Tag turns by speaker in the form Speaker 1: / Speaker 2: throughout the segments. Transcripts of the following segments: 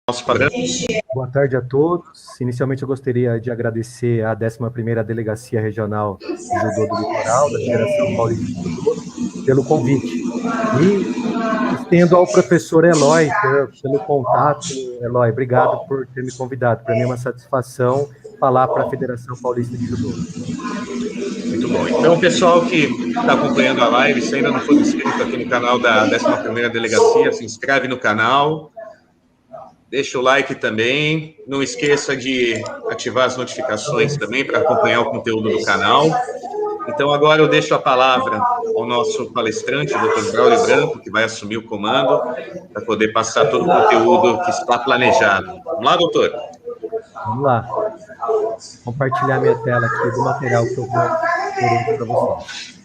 Speaker 1: Nosso padrão.
Speaker 2: Boa tarde a todos. Inicialmente eu gostaria de agradecer à 11ª Delegacia Regional de Judô do Litoral, da Federação Paulista de Judô, pelo convite. E estendo ao professor Eloy pelo contato. Eloy, obrigado por ter me convidado. Para mim é uma satisfação falar para a Federação Paulista de Judô.
Speaker 1: Muito bom. Então, o pessoal que está acompanhando a live, se ainda não for inscrito aqui no canal da 11ª Delegacia, se inscreve no canal, deixa o like também, não esqueça de ativar as notificações também para acompanhar o conteúdo do canal. Então, agora eu deixo a palavra ao nosso palestrante, o Dr. Braulio Branco, que vai assumir o comando para poder passar todo o conteúdo que está planejado. Vamos lá, doutor?
Speaker 2: Vamos lá. Compartilhar minha tela aqui do material que eu vou oferecer para vocês.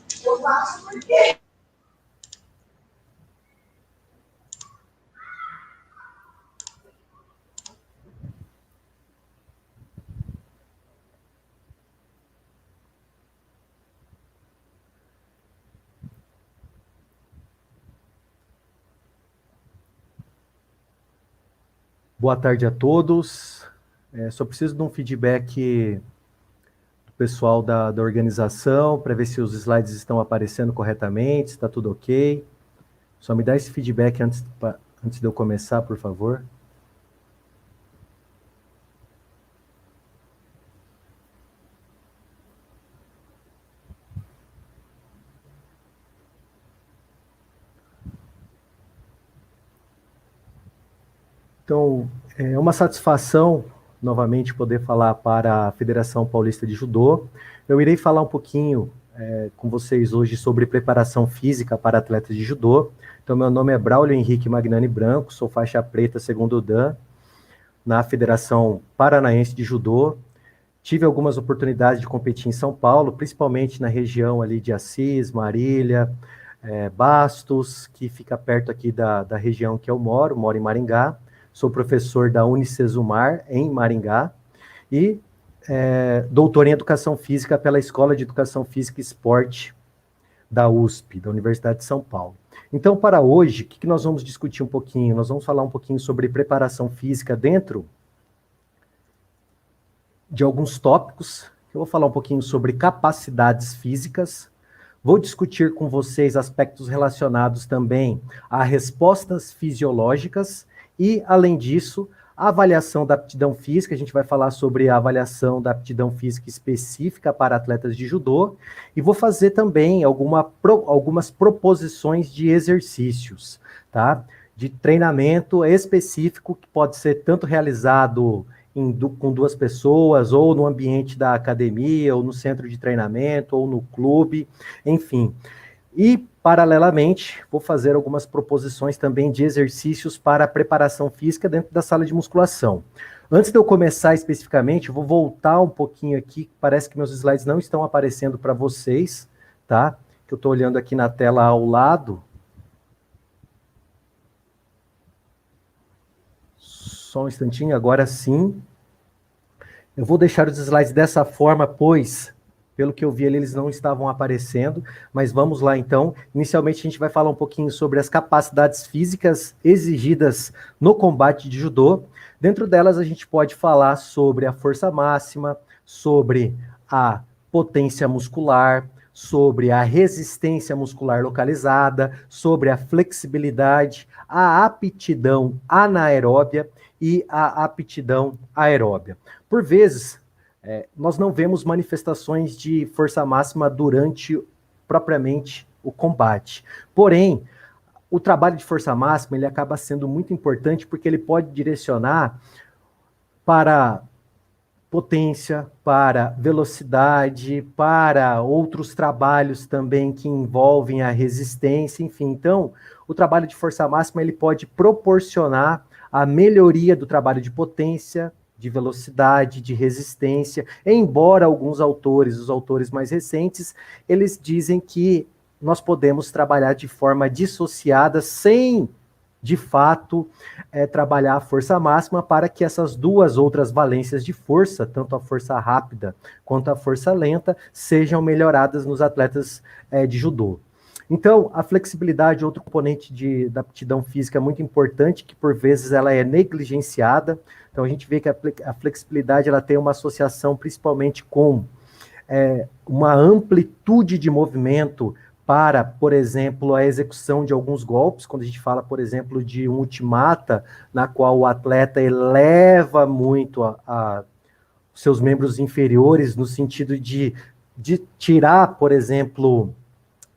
Speaker 2: Boa tarde a todos. Só preciso de um feedback do pessoal da organização para ver se os slides estão aparecendo corretamente, se está tudo ok. Só me dá esse feedback antes de eu começar, por favor. Então, é uma satisfação, novamente, poder falar para a Federação Paulista de Judô. Eu irei falar um pouquinho com vocês hoje sobre preparação física para atletas de judô. Então, meu nome é Braulio Henrique Magnani Branco, sou faixa preta segundo Dan, na Federação Paranaense de Judô. Tive algumas oportunidades de competir em São Paulo, principalmente na região ali de Assis, Marília, Bastos, que fica perto aqui da região que eu moro em Maringá. Sou professor da Unicesumar, em Maringá, e doutor em Educação Física pela Escola de Educação Física e Esporte da USP, da Universidade de São Paulo. Então, para hoje, o que nós vamos discutir um pouquinho? Nós vamos falar um pouquinho sobre preparação física dentro de alguns tópicos. Eu vou falar um pouquinho sobre capacidades físicas. Vou discutir com vocês aspectos relacionados também a respostas fisiológicas e, além disso, a avaliação da aptidão física. A gente vai falar sobre a avaliação da aptidão física específica para atletas de judô e vou fazer também algumas proposições de exercícios, tá? De treinamento específico que pode ser tanto realizado com duas pessoas, ou no ambiente da academia, ou no centro de treinamento, ou no clube, enfim. E, paralelamente, vou fazer algumas proposições também de exercícios para a preparação física dentro da sala de musculação. Antes de eu começar especificamente, eu vou voltar um pouquinho aqui, parece que meus slides não estão aparecendo para vocês, tá? Que eu estou olhando aqui na tela ao lado. Só um instantinho, agora sim. Eu vou deixar os slides dessa forma, pois, pelo que eu vi ali, eles não estavam aparecendo, mas vamos lá então. Inicialmente a gente vai falar um pouquinho sobre as capacidades físicas exigidas no combate de judô. Dentro delas a gente pode falar sobre a força máxima, sobre a potência muscular, sobre a resistência muscular localizada, sobre a flexibilidade, a aptidão anaeróbia e a aptidão aeróbia. Por vezes, nós não vemos manifestações de força máxima durante propriamente o combate. Porém, o trabalho de força máxima ele acaba sendo muito importante porque ele pode direcionar para potência, para velocidade, para outros trabalhos também que envolvem a resistência, enfim. Então, o trabalho de força máxima ele pode proporcionar a melhoria do trabalho de potência, de velocidade, de resistência, embora alguns autores, os autores mais recentes, eles dizem que nós podemos trabalhar de forma dissociada, sem, de fato, trabalhar a força máxima para que essas duas outras valências de força, tanto a força rápida quanto a força lenta, sejam melhoradas nos atletas de judô. Então, a flexibilidade é outro componente da aptidão física muito importante, que por vezes ela é negligenciada. Então, a gente vê que a flexibilidade ela tem uma associação principalmente com uma amplitude de movimento para, por exemplo, a execução de alguns golpes, quando a gente fala, por exemplo, de um ultimata, na qual o atleta eleva muito os seus membros inferiores, no sentido de tirar, por exemplo,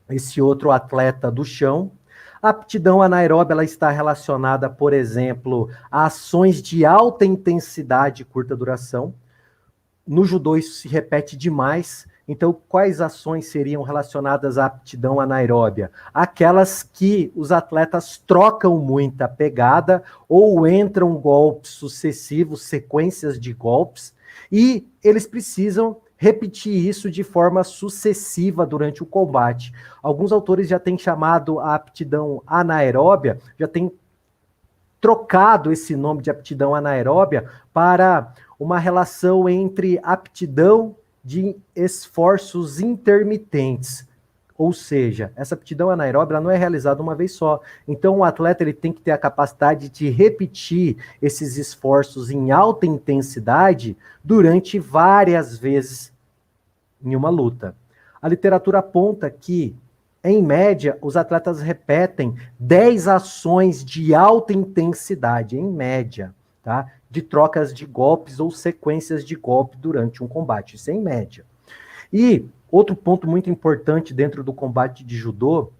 Speaker 2: esse outro atleta do chão. A aptidão anaeróbia ela está relacionada, por exemplo, a ações de alta intensidade e curta duração. No judô isso se repete demais. Então, quais ações seriam relacionadas à aptidão anaeróbia? Aquelas que os atletas trocam muita pegada ou entram golpes sucessivos, sequências de golpes, e eles precisam repetir isso de forma sucessiva durante o combate. Alguns autores já têm chamado a aptidão anaeróbia, já têm trocado esse nome de aptidão anaeróbia para uma relação entre aptidão de esforços intermitentes. Ou seja, essa aptidão anaeróbia ela não é realizada uma vez só. Então, o atleta ele tem que ter a capacidade de repetir esses esforços em alta intensidade durante várias vezes em uma luta. A literatura aponta que, em média, os atletas repetem 10 ações de alta intensidade, em média, tá? De trocas de golpes ou sequências de golpe durante um combate, isso é em média. E outro ponto muito importante dentro do combate de judô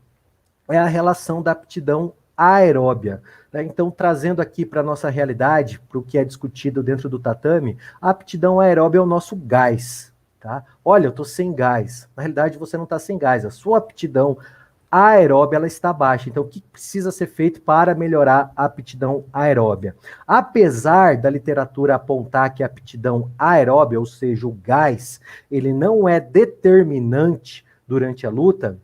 Speaker 2: é a relação da aptidão aeróbia. Né? Então, trazendo aqui para a nossa realidade, para o que é discutido dentro do tatame, a aptidão aeróbia é o nosso gás. Tá? Olha, eu estou sem gás. Na realidade, você não está sem gás. A sua aptidão aeróbia ela está baixa. Então, o que precisa ser feito para melhorar a aptidão aeróbia? Apesar da literatura apontar que a aptidão aeróbia, ou seja, o gás, ele não é determinante durante a luta,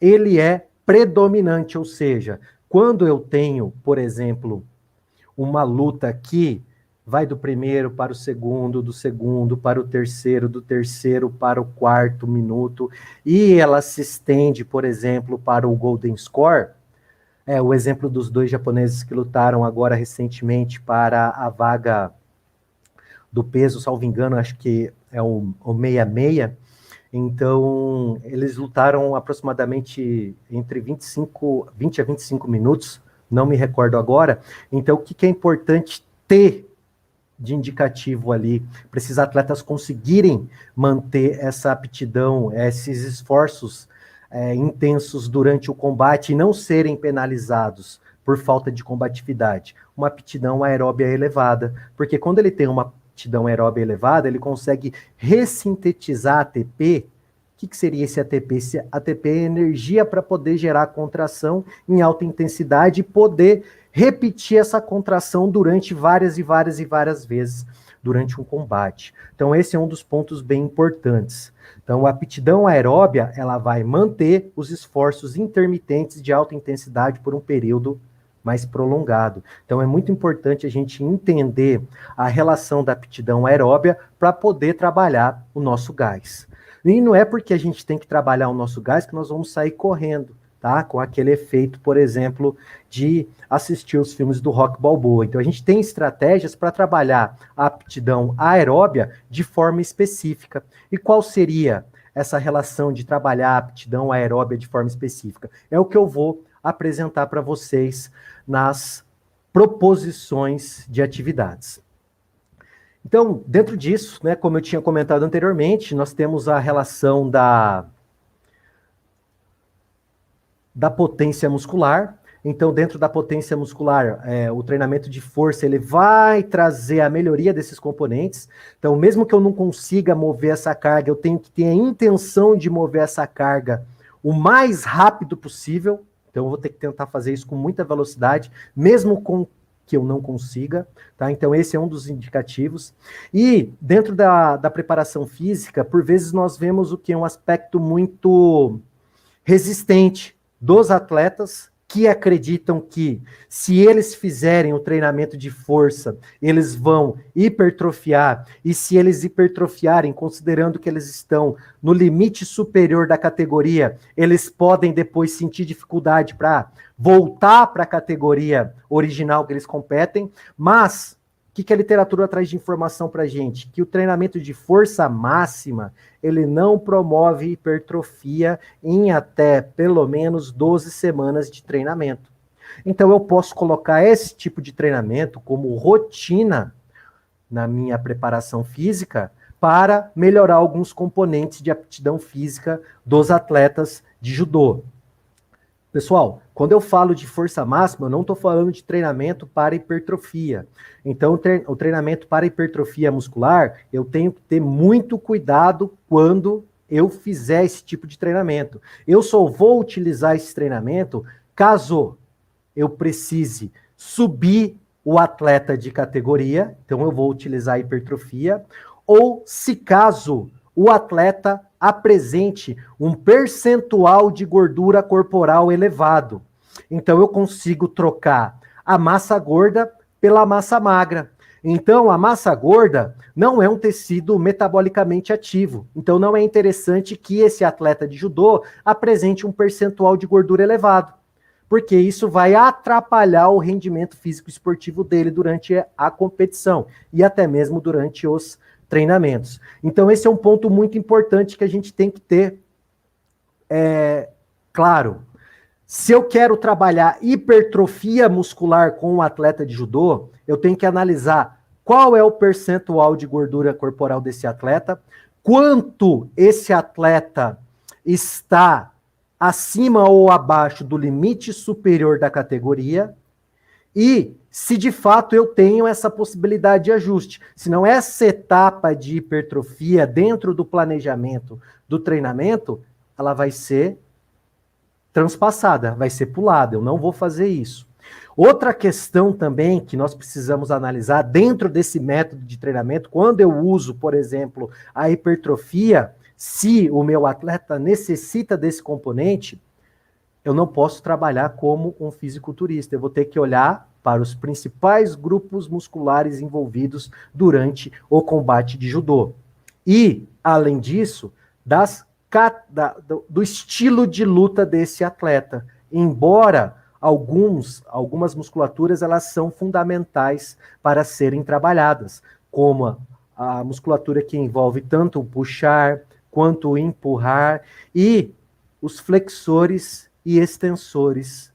Speaker 2: ele é predominante, ou seja, quando eu tenho, por exemplo, uma luta que vai do primeiro para o segundo, do segundo para o terceiro, do terceiro para o quarto minuto, e ela se estende, por exemplo, para o Golden Score, o exemplo dos 2 japoneses que lutaram agora recentemente para a vaga do peso, salvo engano, acho que é o 66, então eles lutaram aproximadamente entre 20 a 25 minutos, não me recordo agora. Então o que é importante ter de indicativo ali, para esses atletas conseguirem manter essa aptidão, esses esforços intensos durante o combate e não serem penalizados por falta de combatividade? Uma aptidão aeróbia elevada, porque quando ele tem uma aptidão aeróbia elevada, ele consegue ressintetizar ATP. O que seria esse ATP? Esse ATP é energia para poder gerar contração em alta intensidade e poder repetir essa contração durante várias e várias e várias vezes durante um combate. Então, esse é um dos pontos bem importantes. Então, a aptidão aeróbia, ela vai manter os esforços intermitentes de alta intensidade por um período mais prolongado. Então, é muito importante a gente entender a relação da aptidão aeróbia para poder trabalhar o nosso gás. E não é porque a gente tem que trabalhar o nosso gás que nós vamos sair correndo, tá? Com aquele efeito, por exemplo, de assistir os filmes do Rock Balboa. Então, a gente tem estratégias para trabalhar a aptidão aeróbia de forma específica. E qual seria essa relação de trabalhar a aptidão aeróbia de forma específica? É o que eu vou apresentar para vocês nas proposições de atividades. Então, dentro disso, né, como eu tinha comentado anteriormente, nós temos a relação da potência muscular. Então, dentro da potência muscular, o treinamento de força, ele vai trazer a melhoria desses componentes. Então, mesmo que eu não consiga mover essa carga, eu tenho que ter a intenção de mover essa carga o mais rápido possível. Então, eu vou ter que tentar fazer isso com muita velocidade, mesmo com que eu não consiga, tá? Então, esse é um dos indicativos. E, dentro da preparação física, por vezes nós vemos o que é um aspecto muito resistente dos atletas que acreditam que, se eles fizerem o treinamento de força, eles vão hipertrofiar, e se eles hipertrofiarem, considerando que eles estão no limite superior da categoria, eles podem depois sentir dificuldade para voltar para a categoria original que eles competem. Mas o que a literatura traz de informação para a gente? Que o treinamento de força máxima, ele não promove hipertrofia em até pelo menos 12 semanas de treinamento. Então eu posso colocar esse tipo de treinamento como rotina na minha preparação física para melhorar alguns componentes de aptidão física dos atletas de judô. Pessoal, quando eu falo de força máxima, eu não estou falando de treinamento para hipertrofia. Então, o treinamento para hipertrofia muscular, eu tenho que ter muito cuidado quando eu fizer esse tipo de treinamento. Eu só vou utilizar esse treinamento caso eu precise subir o atleta de categoria, então eu vou utilizar a hipertrofia, ou se caso o atleta apresente um percentual de gordura corporal elevado. Então, eu consigo trocar a massa gorda pela massa magra. Então, a massa gorda não é um tecido metabolicamente ativo. Então, não é interessante que esse atleta de judô apresente um percentual de gordura elevado, porque isso vai atrapalhar o rendimento físico esportivo dele durante a competição e até mesmo durante os treinamentos. Então, esse é um ponto muito importante que a gente tem que ter claro. Se eu quero trabalhar hipertrofia muscular com um atleta de judô, eu tenho que analisar qual é o percentual de gordura corporal desse atleta, quanto esse atleta está acima ou abaixo do limite superior da categoria e se de fato eu tenho essa possibilidade de ajuste. Senão essa etapa de hipertrofia dentro do planejamento do treinamento, ela vai ser transpassada, vai ser pulada, eu não vou fazer isso. Outra questão também que nós precisamos analisar dentro desse método de treinamento, quando eu uso, por exemplo, a hipertrofia, se o meu atleta necessita desse componente, eu não posso trabalhar como um fisiculturista, eu vou ter que olhar para os principais grupos musculares envolvidos durante o combate de judô. E, além disso, do estilo de luta desse atleta. Embora algumas musculaturas elas são fundamentais para serem trabalhadas, como a musculatura que envolve tanto o puxar quanto o empurrar e os flexores e extensores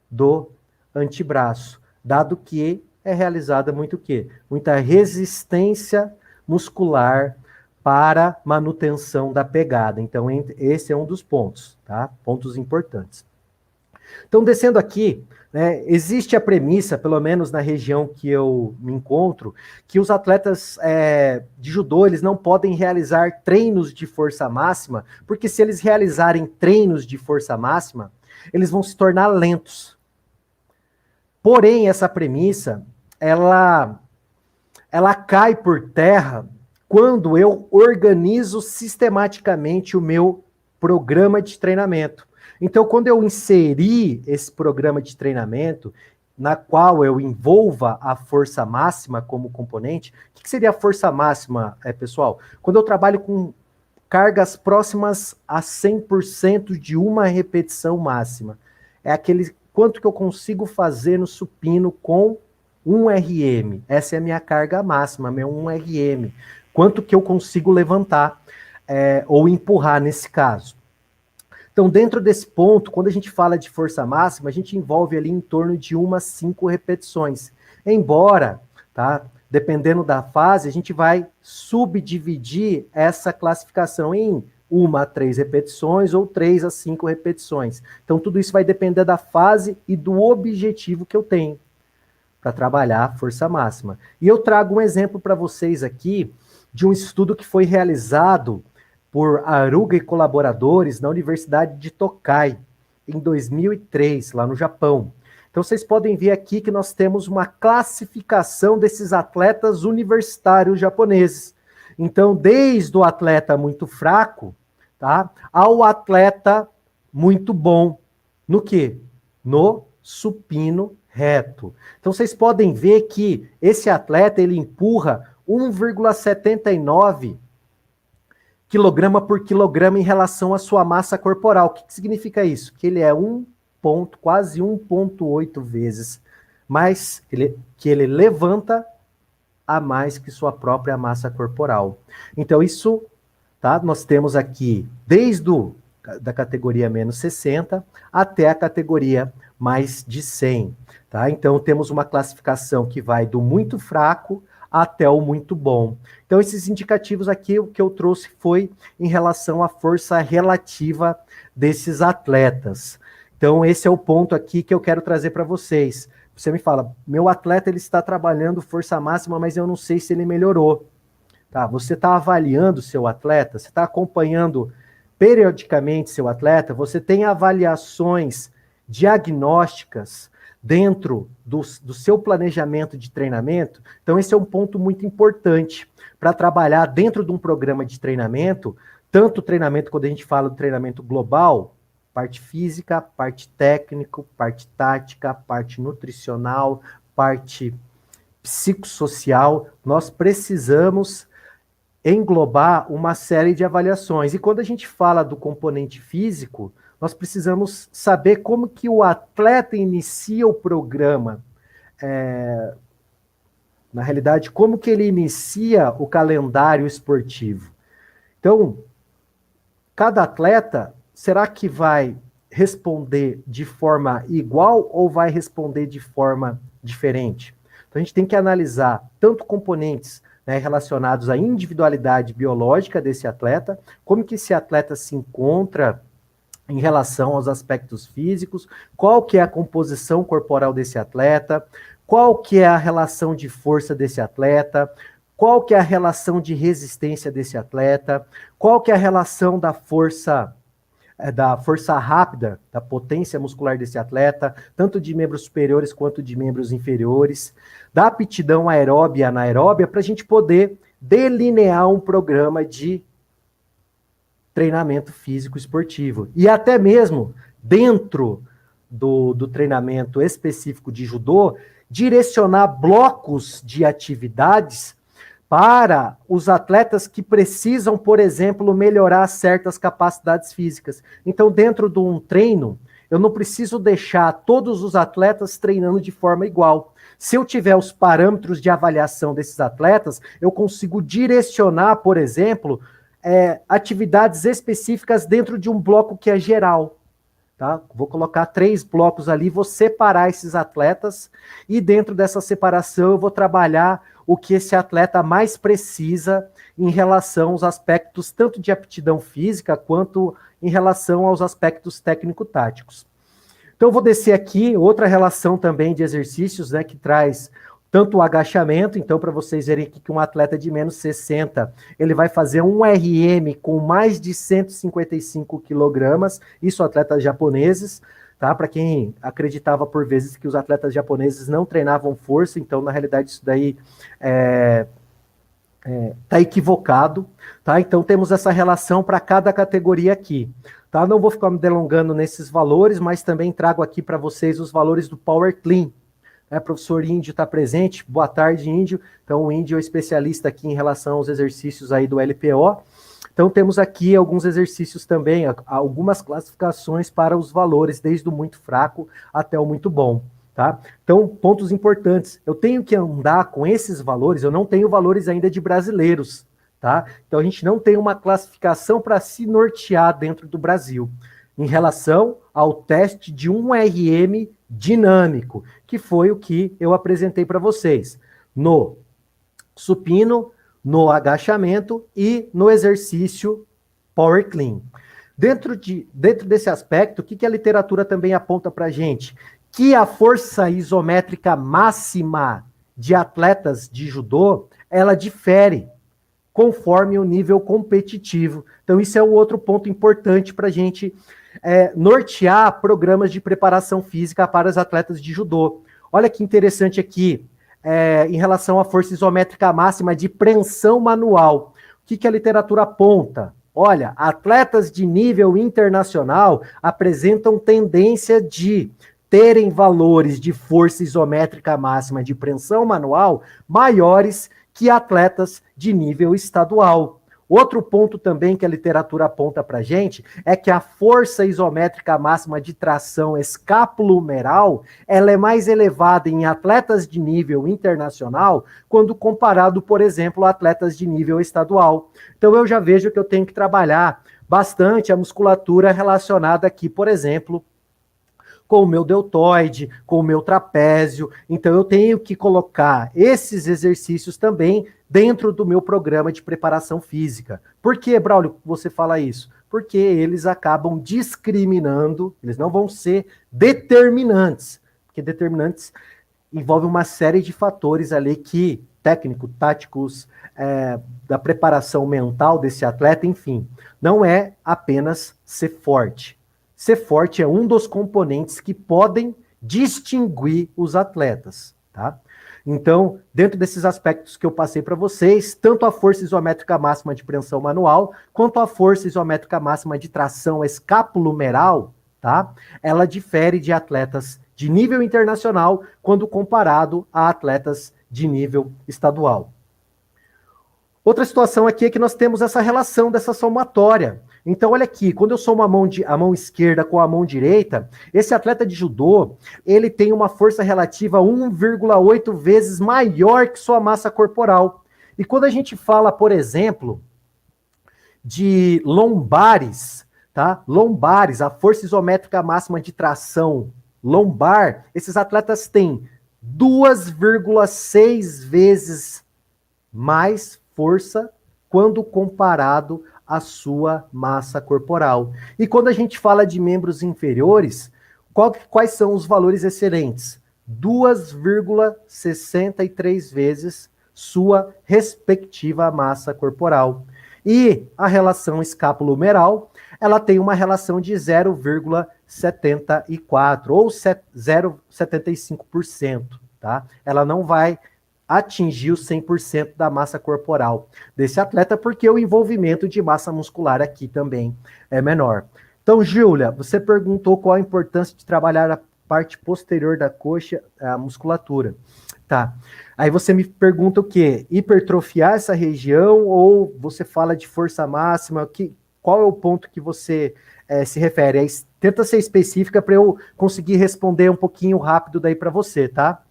Speaker 2: do antebraço, dado que é realizada muita resistência muscular para manutenção da pegada. Então, esse é um dos pontos, tá? Pontos importantes. Então, descendo aqui, né, existe a premissa, pelo menos na região que eu me encontro, que os atletas de judô, eles não podem realizar treinos de força máxima, porque se eles realizarem treinos de força máxima, eles vão se tornar lentos. Porém, essa premissa, ela cai por terra quando eu organizo sistematicamente o meu programa de treinamento. Então, quando eu inserir esse programa de treinamento, na qual eu envolva a força máxima como componente, o que seria a força máxima, pessoal? Quando eu trabalho com cargas próximas a 100% de uma repetição máxima. É aquele quanto que eu consigo fazer no supino com 1 RM. Essa é a minha carga máxima, meu 1 RM. Quanto que eu consigo levantar. ou empurrar nesse caso. Então, dentro desse ponto, quando a gente fala de força máxima, a gente envolve ali em torno de 1 a 5 repetições. Embora, tá, dependendo da fase, a gente vai subdividir essa classificação em 1 a 3 repetições ou 3 a 5 repetições. Então, tudo isso vai depender da fase e do objetivo que eu tenho para trabalhar a força máxima. E eu trago um exemplo para vocês aqui de um estudo que foi realizado por Aruga e colaboradores na Universidade de Tokai, em 2003, lá no Japão. Então, vocês podem ver aqui que nós temos uma classificação desses atletas universitários japoneses. Então, desde o atleta muito fraco, tá, ao atleta muito bom. No quê? No supino reto. Então, vocês podem ver que esse atleta, ele empurra 1,79 quilograma por quilograma em relação à sua massa corporal. O que significa isso? Que ele é quase 1,8 vezes mais que ele levanta a mais que sua própria massa corporal. Então, isso, tá? Nós temos aqui desde da categoria menos 60 até a categoria mais de 100. Tá? Então, temos uma classificação que vai do muito fraco até o muito bom. Então, esses indicativos aqui, o que eu trouxe foi em relação à força relativa desses atletas. Então, esse é o ponto aqui que eu quero trazer para vocês. Você me fala, meu atleta ele está trabalhando força máxima, mas eu não sei se ele melhorou. Tá? Você está avaliando seu atleta? Você está acompanhando periodicamente seu atleta? Você tem avaliações diagnósticas dentro do seu planejamento de treinamento? Então, esse é um ponto muito importante para trabalhar dentro de um programa de treinamento, tanto o treinamento, quando a gente fala do treinamento global, parte física, parte técnica, parte tática, parte nutricional, parte psicossocial, nós precisamos englobar uma série de avaliações. E quando a gente fala do componente físico, nós precisamos saber como que o atleta inicia o programa. Na realidade, como que ele inicia o calendário esportivo. Então, cada atleta, será que vai responder de forma igual ou vai responder de forma diferente? Então, a gente tem que analisar tanto componentes, né, relacionados à individualidade biológica desse atleta, como que esse atleta se encontra em relação aos aspectos físicos, qual que é a composição corporal desse atleta, qual que é a relação de força desse atleta, qual que é a relação de resistência desse atleta, qual que é a relação da força rápida, da potência muscular desse atleta, tanto de membros superiores quanto de membros inferiores, da aptidão aeróbia e anaeróbia, para a gente poder delinear um programa de treinamento físico esportivo. E até mesmo dentro do treinamento específico de judô, direcionar blocos de atividades para os atletas que precisam, por exemplo, melhorar certas capacidades físicas. Então, dentro de um treino, eu não preciso deixar todos os atletas treinando de forma igual. Se eu tiver os parâmetros de avaliação desses atletas, eu consigo direcionar, por exemplo, atividades específicas dentro de um bloco que é geral. Tá? Vou colocar 3 blocos ali, vou separar esses atletas e dentro dessa separação eu vou trabalhar o que esse atleta mais precisa em relação aos aspectos tanto de aptidão física quanto em relação aos aspectos técnico-táticos. Então eu vou descer aqui outra relação também de exercícios, né, que traz tanto o agachamento, então para vocês verem aqui que um atleta de menos 60, ele vai fazer um RM com mais de 155 quilogramas, isso atletas japoneses, tá? Para quem acreditava por vezes que os atletas japoneses não treinavam força, então na realidade isso daí tá equivocado, tá? Então temos essa relação para cada categoria aqui, tá? Não vou ficar me delongando nesses valores, mas também trago aqui para vocês os valores do Power Clean. Professor Índio está presente, boa tarde, Índio. Então, o Índio é especialista aqui em relação aos exercícios aí do LPO. Então, temos aqui alguns exercícios também, algumas classificações para os valores, desde o muito fraco até o muito bom, tá? Então, pontos importantes. Eu tenho que andar com esses valores, eu não tenho valores ainda de brasileiros, tá? Então a gente não tem uma classificação para se nortear dentro do Brasil em relação ao teste de um RM dinâmico, que foi o que eu apresentei para vocês no supino, no agachamento e no exercício Power Clean. Dentro desse aspecto, o que a literatura também aponta para a gente? Que a força isométrica máxima de atletas de judô, ela difere conforme o nível competitivo. Então, isso é um outro ponto importante para a gente nortear programas de preparação física para os atletas de judô. Olha que interessante aqui, em relação à força isométrica máxima de preensão manual. O que a literatura aponta? Olha, atletas de nível internacional apresentam tendência de terem valores de força isométrica máxima de preensão manual maiores que atletas de nível estadual. Outro ponto também que a literatura aponta para a gente é que a força isométrica máxima de tração escapulohumeral ela é mais elevada em atletas de nível internacional quando comparado, por exemplo, a atletas de nível estadual. Então eu já vejo que eu tenho que trabalhar bastante a musculatura relacionada aqui, por exemplo, com o meu deltoide, com o meu trapézio. Então eu tenho que colocar esses exercícios também dentro do meu programa de preparação física. Por que, Braulio, você fala isso? Porque eles acabam discriminando, eles não vão ser determinantes, porque determinantes envolvem uma série de fatores ali que, técnicos, táticos, da preparação mental desse atleta, enfim, não é apenas ser forte. Ser forte é um dos componentes que podem distinguir os atletas, tá? Então, dentro desses aspectos que eu passei para vocês, tanto a força isométrica máxima de preensão manual, quanto a força isométrica máxima de tração escapulohumeral, tá? Ela difere de atletas de nível internacional quando comparado a atletas de nível estadual. Outra situação aqui é que nós temos essa relação dessa somatória. Então, olha aqui, quando eu somo a mão esquerda com a mão direita, esse atleta de judô, ele tem uma força relativa 1,8 vezes maior que sua massa corporal. E quando a gente fala, por exemplo, de lombares, tá? Lombares, a força isométrica máxima de tração lombar, esses atletas têm 2,6 vezes mais força quando comparado à sua massa corporal. E quando a gente fala de membros inferiores, quais são os valores excelentes? 2,63 vezes sua respectiva massa corporal. E a relação escapulohumeral, ela tem uma relação de 0,74 ou 0,75%, tá? Ela não vai atingir os 100% da massa corporal desse atleta, porque o envolvimento de massa muscular aqui também é menor. Então, Júlia, você perguntou qual a importância de trabalhar a parte posterior da coxa, a musculatura. Tá. Aí você me pergunta o quê? Hipertrofiar essa região ou você fala de força máxima? Qual é o ponto que você se refere? Aí, tenta ser específica para eu conseguir responder um pouquinho rápido daí para você, tá?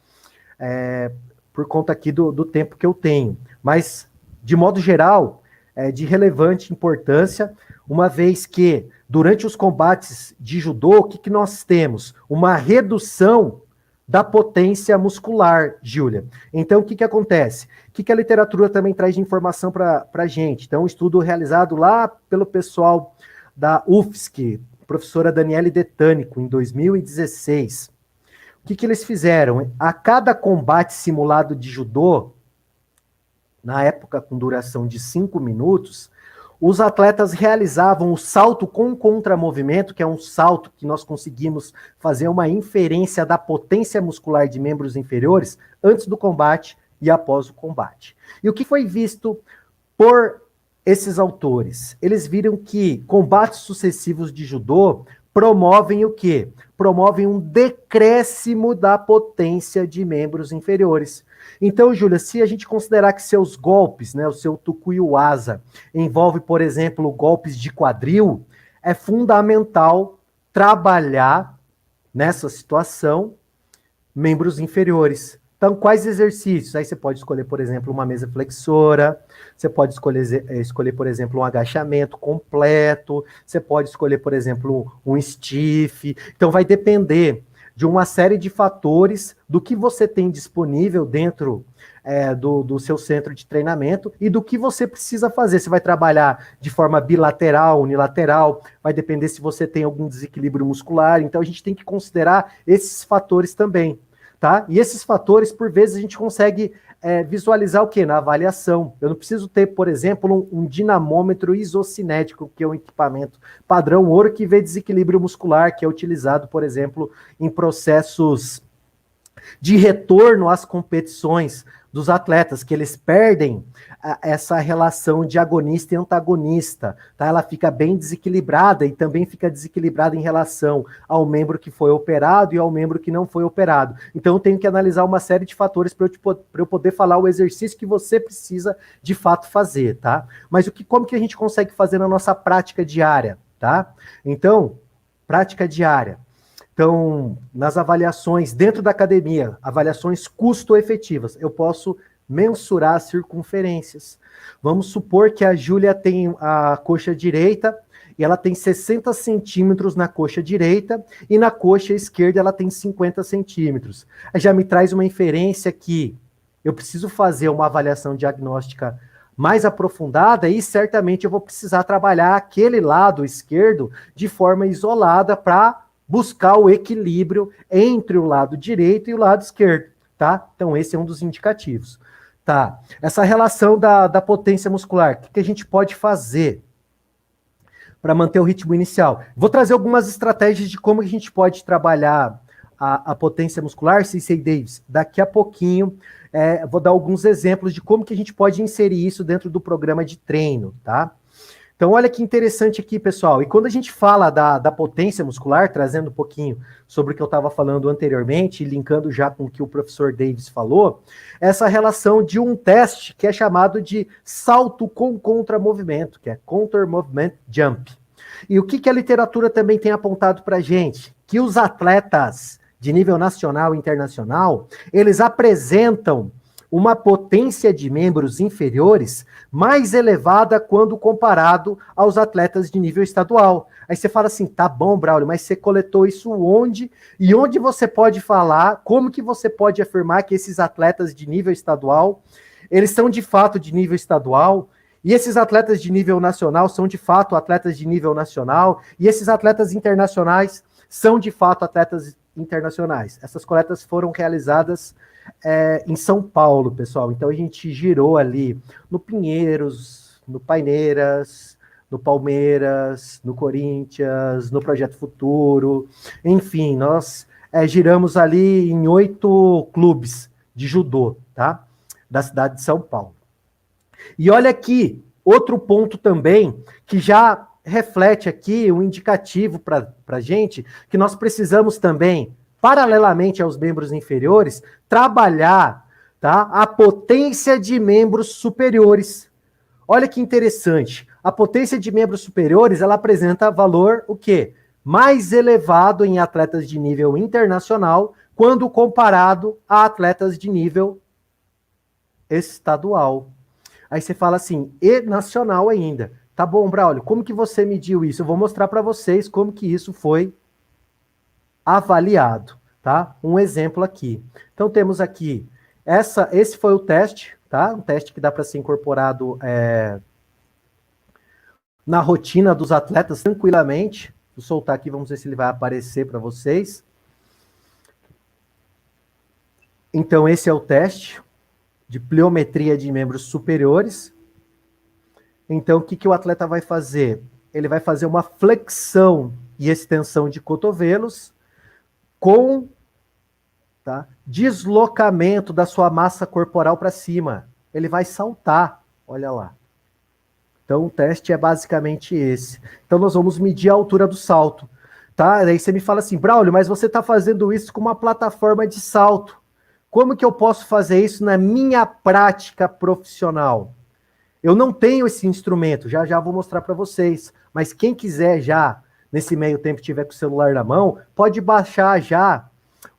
Speaker 2: Por conta aqui do tempo que eu tenho. Mas, de modo geral, é de relevante importância, uma vez que, durante os combates de judô, o que nós temos? Uma redução da potência muscular, Júlia. Então, o que acontece? O que a literatura também traz de informação para a gente? Então, um estudo realizado lá pelo pessoal da UFSC, professora Daniele Detânico, em 2016. O que eles fizeram? A cada combate simulado de judô, na época com duração de 5 minutos, os atletas realizavam o salto com contramovimento, que é um salto que nós conseguimos fazer uma inferência da potência muscular de membros inferiores antes do combate e após o combate. E o que foi visto por esses autores? Eles viram que combates sucessivos de judô promovem o quê? Promovem um decréscimo da potência de membros inferiores. Então, Júlia, se a gente considerar que seus golpes, né, o seu tucuiuasa, envolve, por exemplo, golpes de quadril, é fundamental trabalhar nessa situação membros inferiores. Então, quais exercícios? Aí você pode escolher, por exemplo, uma mesa flexora, você pode escolher, por exemplo, um agachamento completo, você pode escolher, por exemplo, um stiff. Então, vai depender de uma série de fatores do que você tem disponível dentro do seu centro de treinamento e do que você precisa fazer. Você vai trabalhar de forma bilateral, unilateral, vai depender se você tem algum desequilíbrio muscular. Então, a gente tem que considerar esses fatores também. Tá? E esses fatores, por vezes, a gente consegue visualizar o quê? Na avaliação. Eu não preciso ter, por exemplo, um dinamômetro isocinético, que é um equipamento padrão ouro que vê desequilíbrio muscular, que é utilizado, por exemplo, em processos de retorno às competições dos atletas, que eles perdem essa relação de agonista e antagonista, tá? Ela fica bem desequilibrada e também fica desequilibrada em relação ao membro que foi operado e ao membro que não foi operado. Então eu tenho que analisar uma série de fatores para eu poder falar o exercício que você precisa de fato fazer, tá? Mas como que a gente consegue fazer na nossa prática diária, tá? Então, prática diária. Então, nas avaliações dentro da academia, avaliações custo-efetivas, eu posso mensurar as circunferências. Vamos supor que a Júlia tem a coxa direita e ela tem 60 centímetros na coxa direita e na coxa esquerda ela tem 50 centímetros. Aí já me traz uma inferência que eu preciso fazer uma avaliação diagnóstica mais aprofundada e certamente eu vou precisar trabalhar aquele lado esquerdo de forma isolada para buscar o equilíbrio entre o lado direito e o lado esquerdo, tá? Então, esse é um dos indicativos. Tá, essa relação da potência muscular, o que a gente pode fazer para manter o ritmo inicial? Vou trazer algumas estratégias de como a gente pode trabalhar a potência muscular, Sensei Davis, daqui a pouquinho. Vou dar alguns exemplos de como que a gente pode inserir isso dentro do programa de treino, tá? Então, olha que interessante aqui, pessoal. E quando a gente fala da potência muscular, trazendo um pouquinho sobre o que eu estava falando anteriormente, linkando já com o que o professor Davis falou, essa relação de um teste que é chamado de salto com contramovimento, que é Counter Movement Jump. E o que a literatura também tem apontado para a gente? Que os atletas de nível nacional e internacional, eles apresentam uma potência de membros inferiores mais elevada quando comparado aos atletas de nível estadual. Aí você fala assim, tá bom, Braulio, mas você coletou isso onde? E onde você pode falar, como que você pode afirmar que esses atletas de nível estadual, eles são de fato de nível estadual? E esses atletas de nível nacional são de fato atletas de nível nacional? E esses atletas internacionais são de fato atletas internacionais? Essas coletas foram realizadas em São Paulo, pessoal. Então a gente girou ali no Pinheiros, no Paineiras, no Palmeiras, no Corinthians, no Projeto Futuro. Enfim, nós giramos ali em 8 clubes de judô, tá? Da cidade de São Paulo. E olha aqui, outro ponto também, que já reflete aqui um indicativo para a gente, que nós precisamos também, paralelamente aos membros inferiores, trabalhar, tá, a potência de membros superiores. Olha que interessante. A potência de membros superiores, ela apresenta valor, o quê? Mais elevado em atletas de nível internacional, quando comparado a atletas de nível estadual. Aí você fala assim, e nacional ainda. Tá bom, Braulio, como que você mediu isso? Eu vou mostrar para vocês como que isso foi avaliado, tá? Um exemplo aqui. Então temos aqui, esse foi o teste, tá? Um teste que dá para ser incorporado na rotina dos atletas tranquilamente. Vou soltar aqui, vamos ver se ele vai aparecer para vocês. Então esse é o teste de pliometria de membros superiores. Então o que o atleta vai fazer? Ele vai fazer uma flexão e extensão de cotovelos com deslocamento da sua massa corporal para cima. Ele vai saltar, olha lá. Então o teste é basicamente esse. Então nós vamos medir a altura do salto. Tá? Daí você me fala assim, Braulio, mas você está fazendo isso com uma plataforma de salto. Como que eu posso fazer isso na minha prática profissional? Eu não tenho esse instrumento, já vou mostrar para vocês. Mas quem quiser já, nesse meio tempo, tiver com o celular na mão, pode baixar já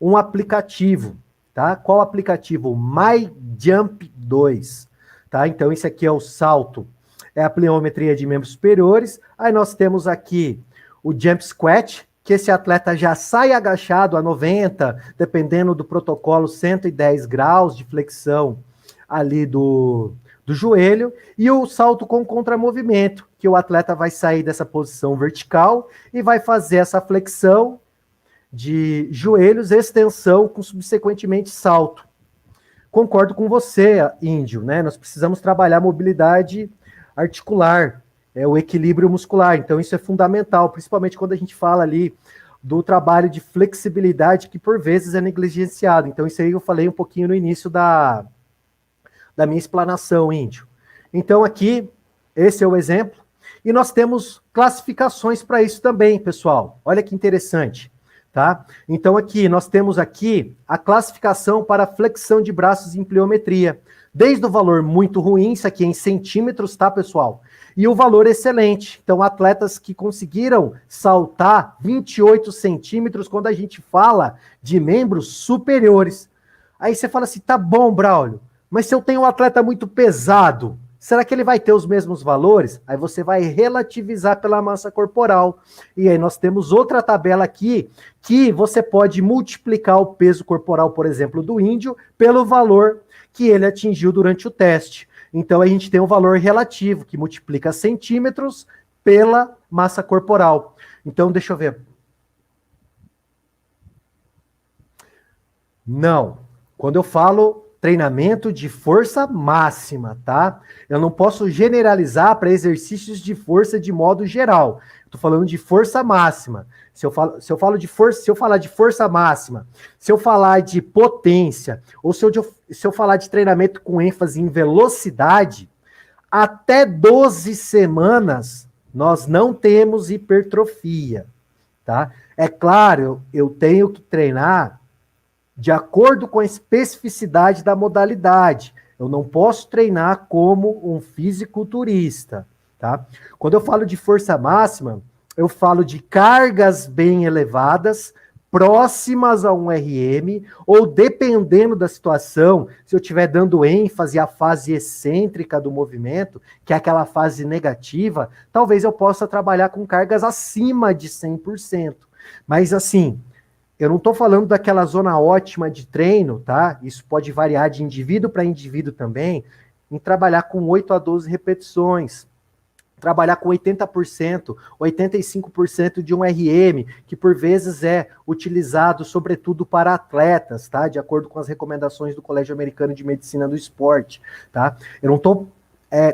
Speaker 2: um aplicativo, tá? Qual aplicativo? MyJump 2, tá? Então, esse aqui é o salto, é a pliometria de membros superiores. Aí nós temos aqui o Jump Squat, que esse atleta já sai agachado a 90, dependendo do protocolo, 110 graus de flexão ali do joelho, e o salto com contramovimento, que o atleta vai sair dessa posição vertical e vai fazer essa flexão de joelhos, extensão, com subsequentemente salto. Concordo com você, Índio, né? Nós precisamos trabalhar a mobilidade articular, o equilíbrio muscular, então isso é fundamental, principalmente quando a gente fala ali do trabalho de flexibilidade, que por vezes é negligenciado. Então isso aí eu falei um pouquinho no início da minha explanação, Índio. Então aqui, esse é o exemplo, e nós temos classificações para isso também, pessoal. Olha que interessante, tá? Então aqui, nós temos aqui a classificação para flexão de braços em pliometria, desde o valor muito ruim, isso aqui é em centímetros, tá, pessoal? E o valor excelente. Então, atletas que conseguiram saltar 28 centímetros quando a gente fala de membros superiores. Aí você fala assim, tá bom, Braulio, mas se eu tenho um atleta muito pesado, será que ele vai ter os mesmos valores? Aí você vai relativizar pela massa corporal. E aí nós temos outra tabela aqui, que você pode multiplicar o peso corporal, por exemplo, do índio, pelo valor que ele atingiu durante o teste. Então a gente tem um valor relativo, que multiplica centímetros pela massa corporal. Então, deixa eu ver. Não. Quando eu falo treinamento de força máxima, tá? Eu não posso generalizar para exercícios de força de modo geral. Estou falando de força máxima. Se eu falar de força máxima, se eu falar de potência, ou se eu falar de treinamento com ênfase em velocidade, até 12 semanas nós não temos hipertrofia, tá? É claro, eu tenho que treinar de acordo com a especificidade da modalidade. Eu não posso treinar como um fisiculturista, tá? Quando eu falo de força máxima, eu falo de cargas bem elevadas, próximas a um RM, ou dependendo da situação, se eu estiver dando ênfase à fase excêntrica do movimento, que é aquela fase negativa, talvez eu possa trabalhar com cargas acima de 100%. Mas assim, eu não estou falando daquela zona ótima de treino, tá? Isso pode variar de indivíduo para indivíduo também, em trabalhar com 8 a 12 repetições, trabalhar com 80%, 85% de um RM, que por vezes é utilizado sobretudo para atletas, tá? De acordo com as recomendações do Colégio Americano de Medicina do Esporte, tá? Eu não estou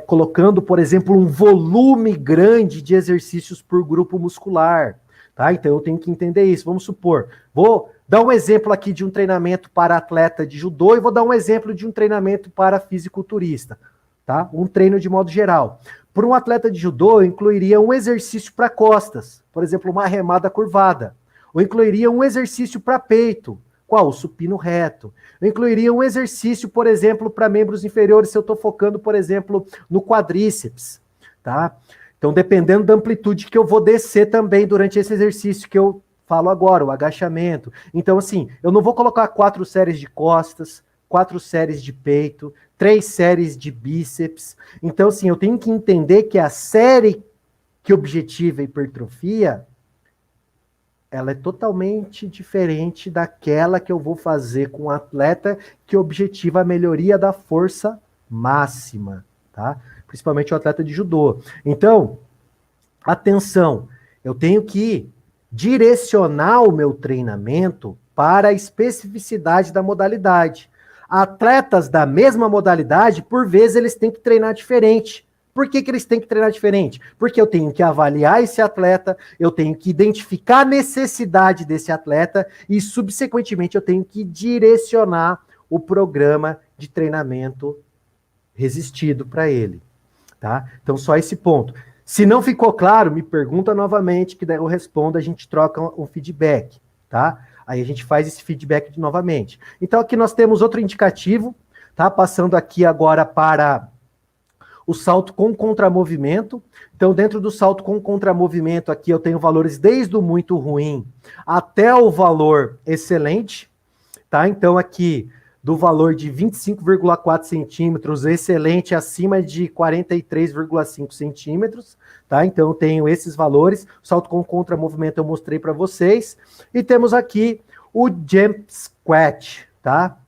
Speaker 2: colocando, por exemplo, um volume grande de exercícios por grupo muscular, tá? Então eu tenho que entender isso. Vamos supor, vou dar um exemplo aqui de um treinamento para atleta de judô e vou dar um exemplo de um treinamento para fisiculturista, tá? Um treino de modo geral. Para um atleta de judô, eu incluiria um exercício para costas, por exemplo, uma remada curvada. Ou incluiria um exercício para peito, qual? O supino reto. Eu incluiria um exercício, por exemplo, para membros inferiores, se eu estou focando, por exemplo, no quadríceps, tá? Então, dependendo da amplitude que eu vou descer também durante esse exercício que eu falo agora, o agachamento. Então, assim, eu não vou colocar 4 séries de costas, 4 séries de peito, 3 séries de bíceps. Então, assim, eu tenho que entender que a série que objetiva a hipertrofia, ela é totalmente diferente daquela que eu vou fazer com um atleta que objetiva a melhoria da força máxima, tá? Principalmente o atleta de judô. Então, atenção, eu tenho que direcionar o meu treinamento para a especificidade da modalidade. Atletas da mesma modalidade, por vezes, eles têm que treinar diferente. Por que eles têm que treinar diferente? Porque eu tenho que avaliar esse atleta, eu tenho que identificar a necessidade desse atleta e, subsequentemente, eu tenho que direcionar o programa de treinamento resistido para ele. Tá? Então, só esse ponto. Se não ficou claro, me pergunta novamente, que daí eu respondo, a gente troca um feedback, tá? Aí a gente faz esse feedback novamente. Então, aqui nós temos outro indicativo, tá? Passando aqui agora para o salto com contramovimento. Então, dentro do salto com contramovimento, aqui eu tenho valores desde o muito ruim até o valor excelente. tá? Então, aqui, do valor de 25,4 centímetros, excelente, acima de 43,5 centímetros, tá? Então, eu tenho esses valores. O salto com contramovimento eu mostrei para vocês. E temos aqui o Jump Squat, tá?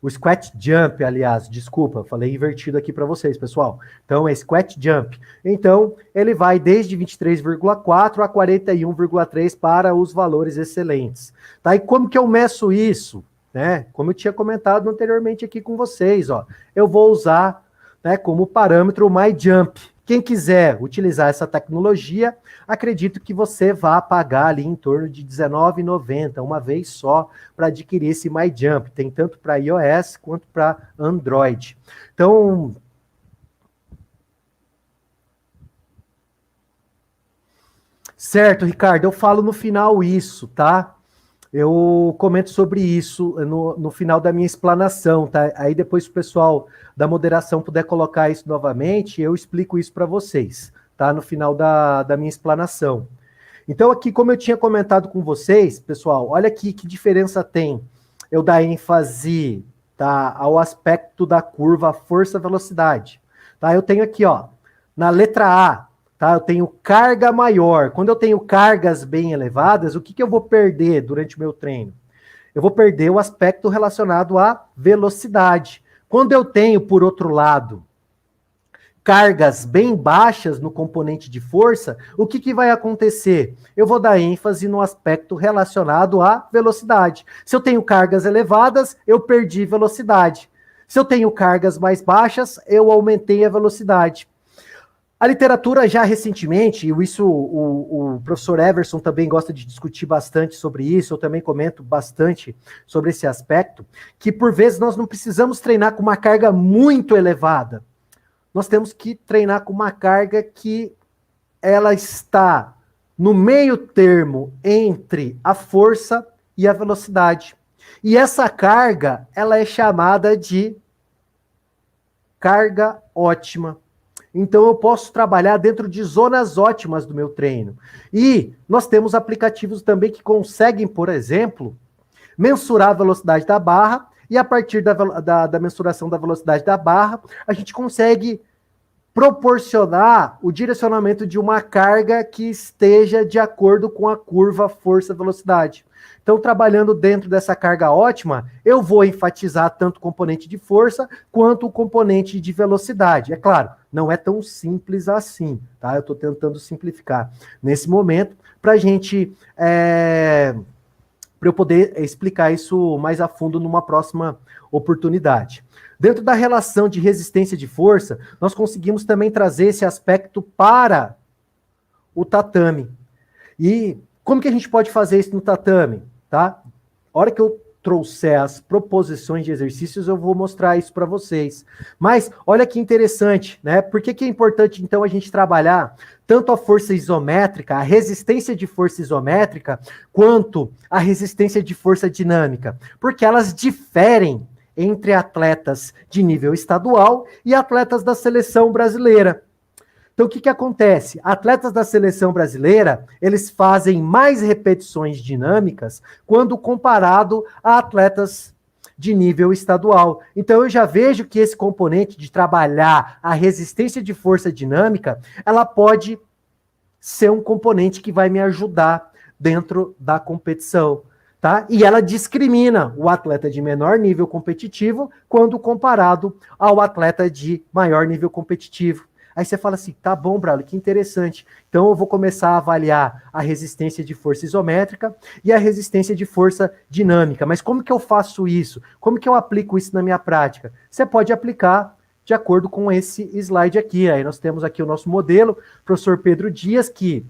Speaker 2: O Squat Jump, aliás, desculpa, falei invertido aqui para vocês, pessoal. Então, é Squat Jump. Então, ele vai desde 23,4 a 41,3 para os valores excelentes. Tá? E como que eu meço isso? Né? Como eu tinha comentado anteriormente aqui com vocês, ó, eu vou usar, né, como parâmetro o MyJump. Quem quiser utilizar essa tecnologia, acredito que você vá pagar ali em torno de R$19,90, uma vez só, para adquirir esse MyJump. Tem tanto para iOS quanto para Android. Então, certo, Ricardo, eu falo no final isso, tá? Eu comento sobre isso no final da minha explanação, tá? Aí depois o pessoal da moderação puder colocar isso novamente, eu explico isso para vocês, tá? No final da minha explanação. Então aqui, como eu tinha comentado com vocês, pessoal, olha aqui que diferença tem eu dar ênfase, tá, ao aspecto da curva força-velocidade, tá? Eu tenho aqui, ó, na letra A, tá? Eu tenho carga maior. Quando eu tenho cargas bem elevadas, o que eu vou perder durante o meu treino? Eu vou perder o aspecto relacionado à velocidade. Quando eu tenho, por outro lado, cargas bem baixas no componente de força, o que vai acontecer? Eu vou dar ênfase no aspecto relacionado à velocidade. Se eu tenho cargas elevadas, eu perdi velocidade. Se eu tenho cargas mais baixas, eu aumentei a velocidade. A literatura já recentemente, o professor Everson também gosta de discutir bastante sobre isso, eu também comento bastante sobre esse aspecto, que por vezes nós não precisamos treinar com uma carga muito elevada. Nós temos que treinar com uma carga que ela está no meio termo entre a força e a velocidade. E essa carga, ela é chamada de carga ótima. Então, eu posso trabalhar dentro de zonas ótimas do meu treino. E nós temos aplicativos também que conseguem, por exemplo, mensurar a velocidade da barra, e a partir da mensuração da velocidade da barra, a gente consegue proporcionar o direcionamento de uma carga que esteja de acordo com a curva força-velocidade. Então, trabalhando dentro dessa carga ótima, eu vou enfatizar tanto o componente de força quanto o componente de velocidade. É claro, não é tão simples assim, tá? Eu estou tentando simplificar nesse momento para a gente, para eu poder explicar isso mais a fundo numa próxima oportunidade. Dentro da relação de resistência de força, nós conseguimos também trazer esse aspecto para o tatame. E como que a gente pode fazer isso no tatame? Tá? A hora que eu trouxer as proposições de exercícios, eu vou mostrar isso para vocês. Mas olha que interessante, né? Por que é importante, então, a gente trabalhar tanto a força isométrica, a resistência de força isométrica, quanto a resistência de força dinâmica? Porque elas diferem entre atletas de nível estadual e atletas da seleção brasileira. Então, o que acontece? Atletas da seleção brasileira, eles fazem mais repetições dinâmicas quando comparado a atletas de nível estadual. Então, eu já vejo que esse componente de trabalhar a resistência de força dinâmica, ela pode ser um componente que vai me ajudar dentro da competição. Tá? E ela discrimina o atleta de menor nível competitivo quando comparado ao atleta de maior nível competitivo. Aí você fala assim, tá bom, Braulio, que interessante. Então eu vou começar a avaliar a resistência de força isométrica e a resistência de força dinâmica. Mas como que eu faço isso? Como que eu aplico isso na minha prática? Você pode aplicar de acordo com esse slide aqui. Aí nós temos aqui o nosso modelo, professor Pedro Dias, que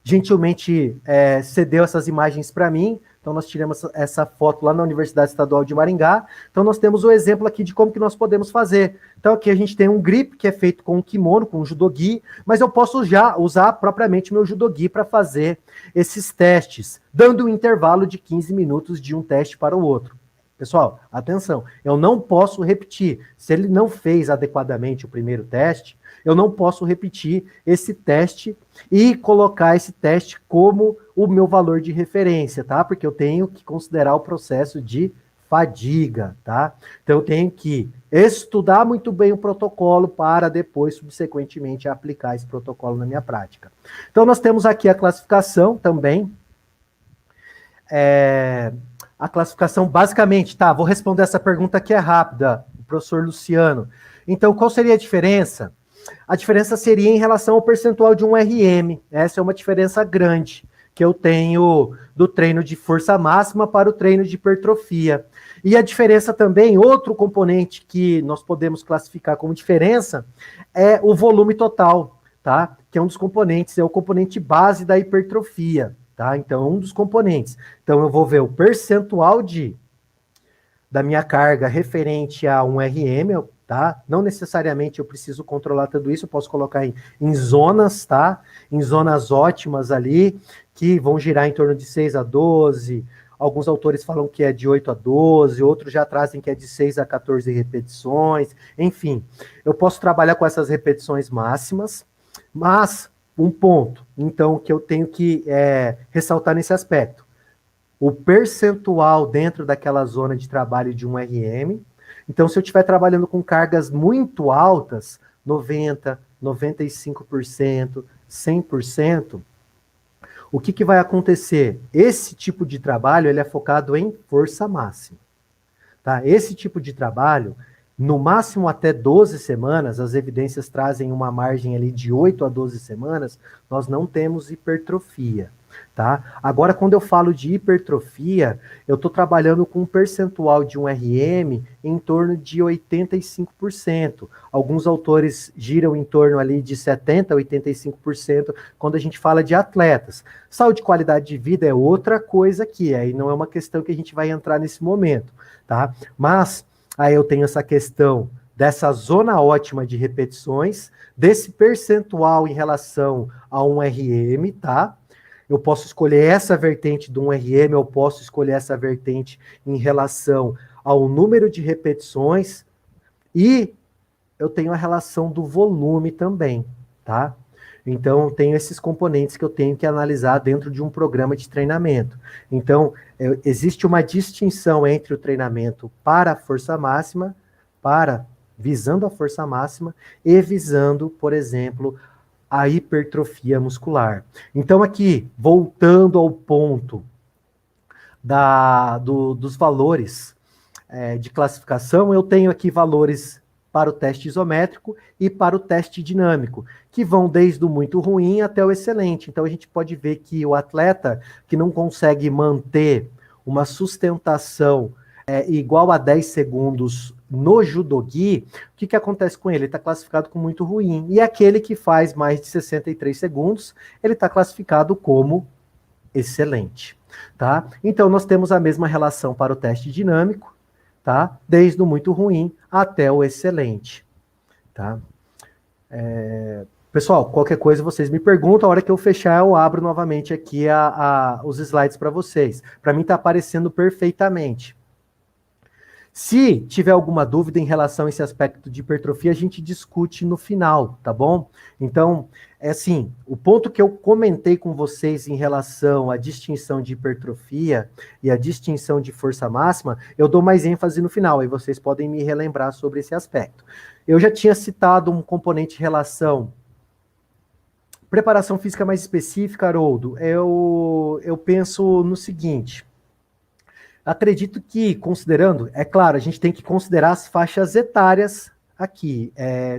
Speaker 2: gentilmente cedeu essas imagens para mim. Então, nós tiramos essa foto lá na Universidade Estadual de Maringá. Então, nós temos o exemplo aqui de como que nós podemos fazer. Então, aqui a gente tem um grip que é feito com um kimono, com um judogi, mas eu posso já usar propriamente o meu judogi para fazer esses testes, dando um intervalo de 15 minutos de um teste para o outro. Pessoal, atenção, eu não posso repetir. Se ele não fez adequadamente o primeiro teste, eu não posso repetir esse teste e colocar esse teste como o meu valor de referência, tá? Porque eu tenho que considerar o processo de fadiga, tá? Então, eu tenho que estudar muito bem o protocolo para depois, subsequentemente, aplicar esse protocolo na minha prática. Então, nós temos aqui a classificação também. A classificação, basicamente, tá? Vou responder essa pergunta que é rápida, o professor Luciano. Então, qual seria a diferença? A diferença seria em relação ao percentual de um RM. Essa é uma diferença grande que eu tenho do treino de força máxima para o treino de hipertrofia. E a diferença também, outro componente que nós podemos classificar como diferença, é o volume total, tá? Que é um dos componentes, é o componente base da hipertrofia, tá? Então, um dos componentes. Então, eu vou ver o percentual da minha carga referente a um RM, tá? Não necessariamente eu preciso controlar tudo isso, eu posso colocar em zonas, tá? Em zonas ótimas ali, que vão girar em torno de 6 a 12, alguns autores falam que é de 8 a 12, outros já trazem que é de 6 a 14 repetições, enfim. Eu posso trabalhar com essas repetições máximas, mas um ponto, então, que eu tenho que ressaltar nesse aspecto. O percentual dentro daquela zona de trabalho de um RM. Então, se eu estiver trabalhando com cargas muito altas, 90%, 95%, 100%, o que vai acontecer? Esse tipo de trabalho ele é focado em força máxima. Tá? Esse tipo de trabalho, no máximo até 12 semanas, as evidências trazem uma margem ali de 8 a 12 semanas, nós não temos hipertrofia. Tá? Agora, quando eu falo de hipertrofia, eu estou trabalhando com um percentual de um RM em torno de 85%. Alguns autores giram em torno ali de 70% a 85% quando a gente fala de atletas. Saúde e qualidade de vida é outra coisa aqui, aí não é uma questão que a gente vai entrar nesse momento, tá? Mas aí eu tenho essa questão dessa zona ótima de repetições, desse percentual em relação a um RM, tá? Eu posso escolher essa vertente de um RM, eu posso escolher essa vertente em relação ao número de repetições e eu tenho a relação do volume também, tá? Então, eu tenho esses componentes que eu tenho que analisar dentro de um programa de treinamento. Então, existe uma distinção entre o treinamento para a força máxima, visando a força máxima e visando, por exemplo, a hipertrofia muscular. Então, aqui, voltando ao ponto dos valores de classificação, eu tenho aqui valores para o teste isométrico e para o teste dinâmico, que vão desde o muito ruim até o excelente. Então, a gente pode ver que o atleta que não consegue manter uma sustentação igual a 10 segundos no judogi, o que acontece com ele? Ele está classificado como muito ruim. E aquele que faz mais de 63 segundos, ele está classificado como excelente. Tá? Então, nós temos a mesma relação para o teste dinâmico, tá? Desde o muito ruim até o excelente. Tá? Pessoal, qualquer coisa vocês me perguntam, a hora que eu fechar eu abro novamente aqui os slides para vocês. Para mim está aparecendo perfeitamente. Se tiver alguma dúvida em relação a esse aspecto de hipertrofia, a gente discute no final, tá bom? Então, assim, o ponto que eu comentei com vocês em relação à distinção de hipertrofia e a distinção de força máxima, eu dou mais ênfase no final, aí vocês podem me relembrar sobre esse aspecto. Eu já tinha citado um componente de relação preparação física mais específica, Haroldo. Eu penso no seguinte. Acredito que, considerando, é claro, a gente tem que considerar as faixas etárias aqui,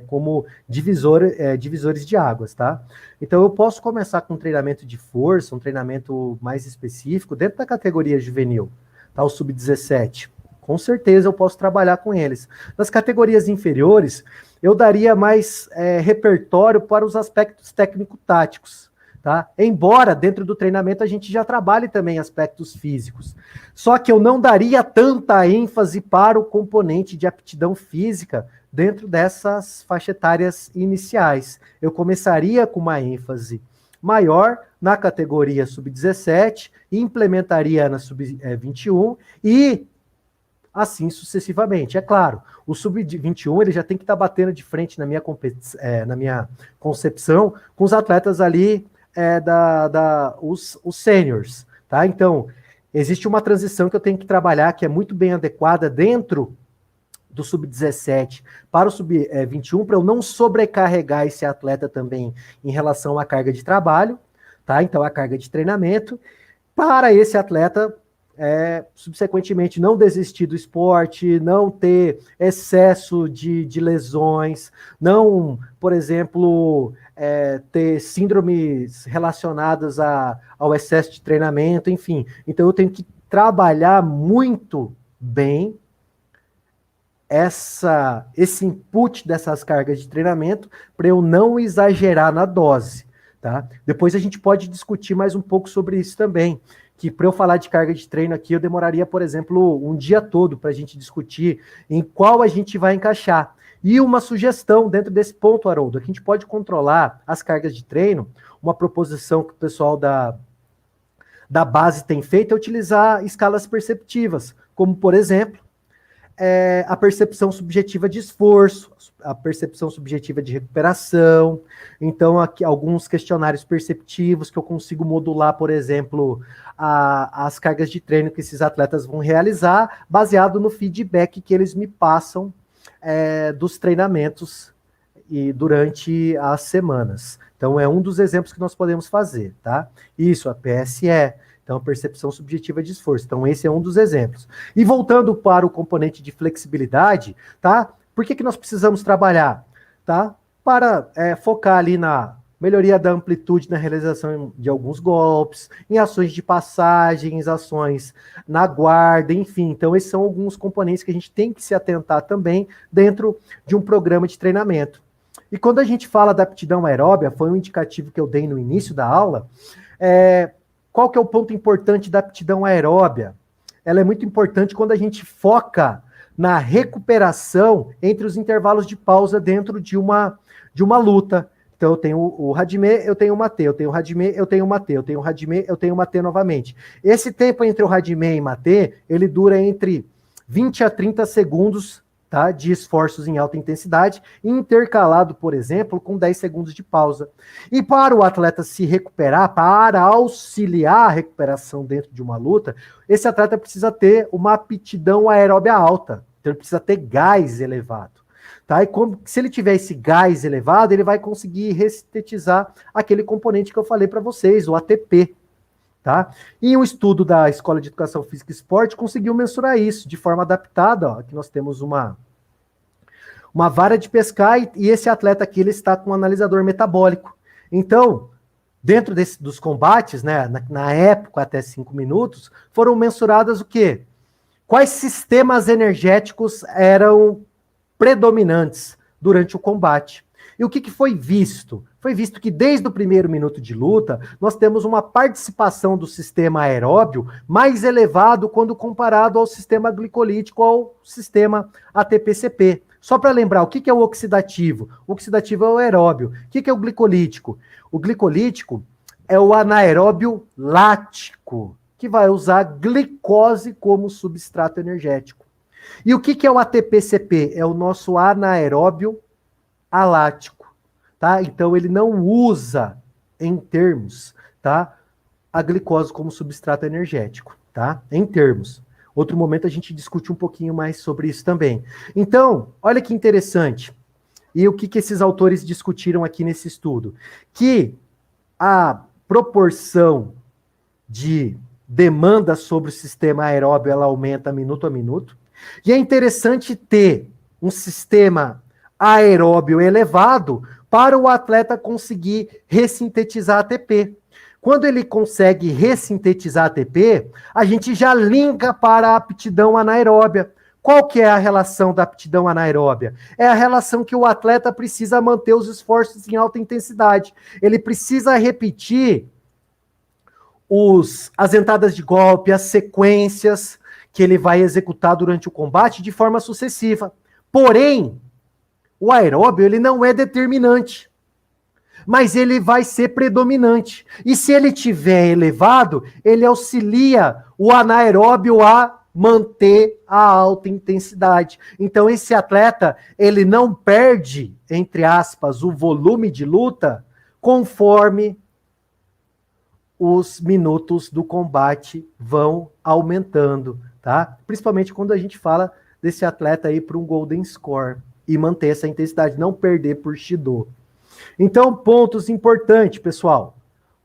Speaker 2: como divisores de águas, tá? Então, eu posso começar com um treinamento de força, um treinamento mais específico, dentro da categoria juvenil, tá? O sub-17. Com certeza eu posso trabalhar com eles. Nas categorias inferiores, eu daria mais repertório para os aspectos técnico-táticos, tá? Embora dentro do treinamento a gente já trabalhe também aspectos físicos. Só que eu não daria tanta ênfase para o componente de aptidão física dentro dessas faixas etárias iniciais. Eu começaria com uma ênfase maior na categoria sub-17, implementaria na sub-21 e assim sucessivamente. É claro, o sub-21 ele já tem que estar batendo de frente na minha concepção com os atletas ali os seniors, tá? Então, existe uma transição que eu tenho que trabalhar, que é muito bem adequada dentro do sub-17 para o sub-21, para eu não sobrecarregar esse atleta também em relação à carga de trabalho, tá? Então, a carga de treinamento, para esse atleta, subsequentemente, não desistir do esporte, não ter excesso de lesões, não, por exemplo, ter síndromes relacionadas ao excesso de treinamento, enfim. Então, eu tenho que trabalhar muito bem esse input dessas cargas de treinamento para eu não exagerar na dose, tá? Depois a gente pode discutir mais um pouco sobre isso também, que para eu falar de carga de treino aqui, eu demoraria, por exemplo, um dia todo para a gente discutir em qual a gente vai encaixar. E uma sugestão dentro desse ponto, Haroldo, que a gente pode controlar as cargas de treino, uma proposição que o pessoal da base tem feito é utilizar escalas perceptivas, como, por exemplo, a percepção subjetiva de esforço, a percepção subjetiva de recuperação. Então, aqui alguns questionários perceptivos que eu consigo modular, por exemplo, as cargas de treino que esses atletas vão realizar, baseado no feedback que eles me passam dos treinamentos e durante as semanas. Então, é um dos exemplos que nós podemos fazer, tá? Isso, a PSE. Então, a percepção subjetiva de esforço. Então, esse é um dos exemplos. E voltando para o componente de flexibilidade, tá? Por que nós precisamos trabalhar? Tá? Para focar ali na melhoria da amplitude na realização de alguns golpes, em ações de passagens, ações na guarda, enfim. Então, esses são alguns componentes que a gente tem que se atentar também dentro de um programa de treinamento. E quando a gente fala da aptidão aeróbia, foi um indicativo que eu dei no início da aula, qual que é o ponto importante da aptidão aeróbia? Ela é muito importante quando a gente foca na recuperação entre os intervalos de pausa dentro de uma luta. Então, eu tenho o Hajime, eu tenho o Mate, eu tenho o Hajime, eu tenho o Mate, eu tenho o Hajime, eu tenho o Mate novamente. Esse tempo entre o Hajime e Mate, ele dura entre 20 a 30 segundos, tá, de esforços em alta intensidade, intercalado, por exemplo, com 10 segundos de pausa. E para o atleta se recuperar, para auxiliar a recuperação dentro de uma luta, esse atleta precisa ter uma aptidão aeróbia alta, então ele precisa ter gás elevado. Tá? E se ele tiver esse gás elevado, ele vai conseguir ressintetizar aquele componente que eu falei para vocês, o ATP. Tá? E um estudo da Escola de Educação Física e Esporte conseguiu mensurar isso de forma adaptada. Ó, aqui nós temos uma vara de pescar e esse atleta aqui ele está com um analisador metabólico. Então, dentro dos combates, né, na época até 5 minutos, foram mensuradas o quê? Quais sistemas energéticos eram predominantes durante o combate. E o que foi visto? Foi visto que desde o primeiro minuto de luta, nós temos uma participação do sistema aeróbio mais elevado quando comparado ao sistema glicolítico, ao sistema ATP-CP. Só para lembrar, o que é o oxidativo? O oxidativo é o aeróbio. O que é o glicolítico? O glicolítico é o anaeróbio lático, que vai usar glicose como substrato energético. E o que é o ATP-CP? É o nosso anaeróbio alático, tá? Então ele não usa, em termos, tá, a glicose como substrato energético, tá? Em termos. Outro momento a gente discute um pouquinho mais sobre isso também. Então, olha que interessante. E o que esses autores discutiram aqui nesse estudo? Que a proporção de demanda sobre o sistema aeróbio ela aumenta minuto a minuto. E é interessante ter um sistema aeróbio elevado para o atleta conseguir ressintetizar ATP. Quando ele consegue ressintetizar ATP, a gente já linka para a aptidão anaeróbia. Qual que é a relação da aptidão anaeróbia? É a relação que o atleta precisa manter os esforços em alta intensidade. Ele precisa repetir as entradas de golpe, as sequências que ele vai executar durante o combate de forma sucessiva. Porém, o aeróbio ele não é determinante, mas ele vai ser predominante. E se ele tiver elevado, ele auxilia o anaeróbio a manter a alta intensidade. Então esse atleta, ele não perde, entre aspas, o volume de luta conforme os minutos do combate vão aumentando, tá? Principalmente quando a gente fala desse atleta aí para um golden score e manter essa intensidade, não perder por Shido. Então, pontos importantes, pessoal.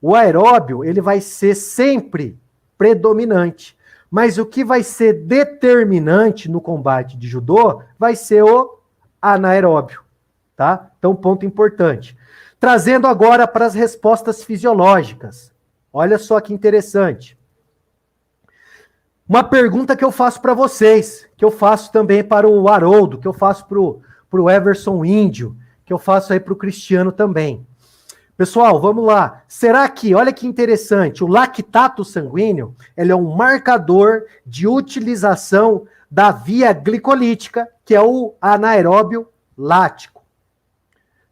Speaker 2: O aeróbio, ele vai ser sempre predominante, mas o que vai ser determinante no combate de judô vai ser o anaeróbio, tá? Então, ponto importante. Trazendo agora para as respostas fisiológicas. Olha só que interessante. Uma pergunta que eu faço para vocês, que eu faço também para o Haroldo, que eu faço para o Everson Índio, que eu faço aí para o Cristiano também. Pessoal, vamos lá. Será que, olha que interessante, o lactato sanguíneo, ele é um marcador de utilização da via glicolítica, que é o anaeróbio lático.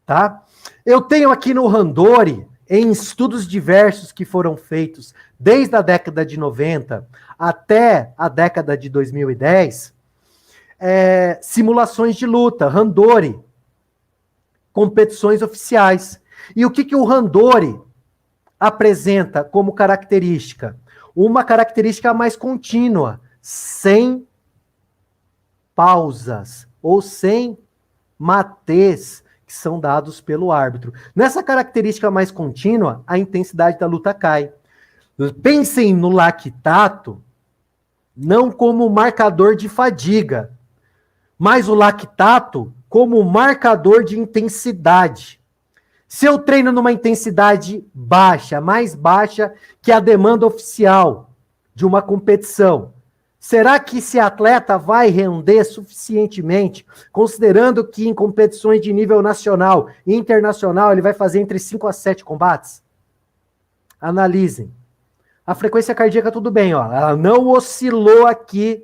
Speaker 2: Tá? Eu tenho aqui no Randori, em estudos diversos que foram feitos desde a década de 90 até a década de 2010, simulações de luta, Randori, competições oficiais. E o que o Randori apresenta como característica? Uma característica mais contínua, sem pausas ou sem matês que são dados pelo árbitro. Nessa característica mais contínua, a intensidade da luta cai. Pensem no lactato não como marcador de fadiga, mas o lactato como marcador de intensidade. Se eu treino numa intensidade baixa, mais baixa que a demanda oficial de uma competição, será que esse atleta vai render suficientemente, considerando que em competições de nível nacional e internacional ele vai fazer entre 5 a 7 combates? Analisem. A frequência cardíaca tudo bem, ó, ela não oscilou aqui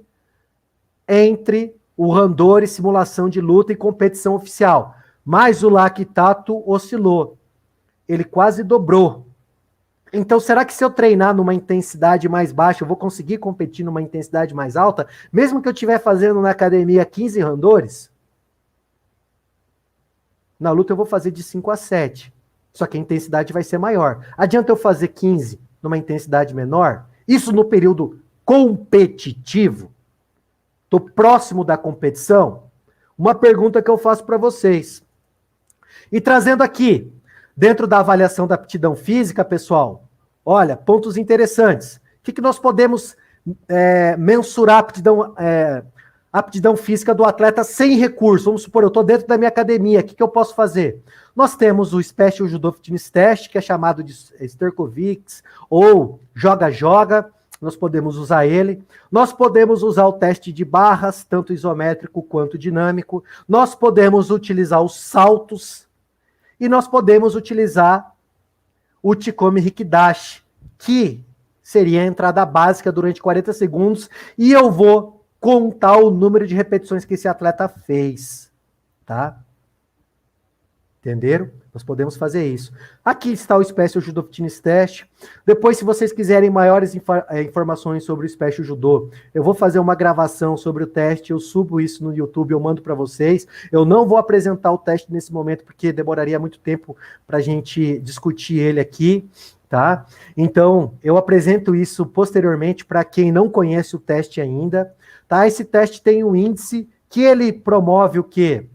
Speaker 2: entre o Randori, simulação de luta e competição oficial. Mas o lactato oscilou. Ele quase dobrou. Então, será que se eu treinar numa intensidade mais baixa, eu vou conseguir competir numa intensidade mais alta, mesmo que eu estiver fazendo na academia 15 Randores? Na luta eu vou fazer de 5 a 7. Só que a intensidade vai ser maior. Adianta eu fazer 15 numa intensidade menor? Isso no período competitivo? Estou próximo da competição? Uma pergunta que eu faço para vocês. E trazendo aqui, dentro da avaliação da aptidão física, pessoal, olha, pontos interessantes. O que nós podemos mensurar a aptidão física do atleta sem recurso? Vamos supor, eu estou dentro da minha academia, o que eu posso fazer? Nós temos o Special Judo Fitness Test, que é chamado de Sterkovics, ou Joga-Joga, nós podemos usar ele. Nós podemos usar o teste de barras, tanto isométrico quanto dinâmico. Nós podemos utilizar os saltos. E nós podemos utilizar o Chikomi Hikidashi, que seria a entrada básica durante 40 segundos. E eu vou contar o número de repetições que esse atleta fez. Tá? Entenderam? Nós podemos fazer isso. Aqui está o Special Judo Fitness Test. Depois, se vocês quiserem maiores informações sobre o Special Judo, eu vou fazer uma gravação sobre o teste, eu subo isso no YouTube, eu mando para vocês. Eu não vou apresentar o teste nesse momento, porque demoraria muito tempo para a gente discutir ele aqui, tá? Então, eu apresento isso posteriormente para quem não conhece o teste ainda, tá? Esse teste tem um índice que ele promove o quê?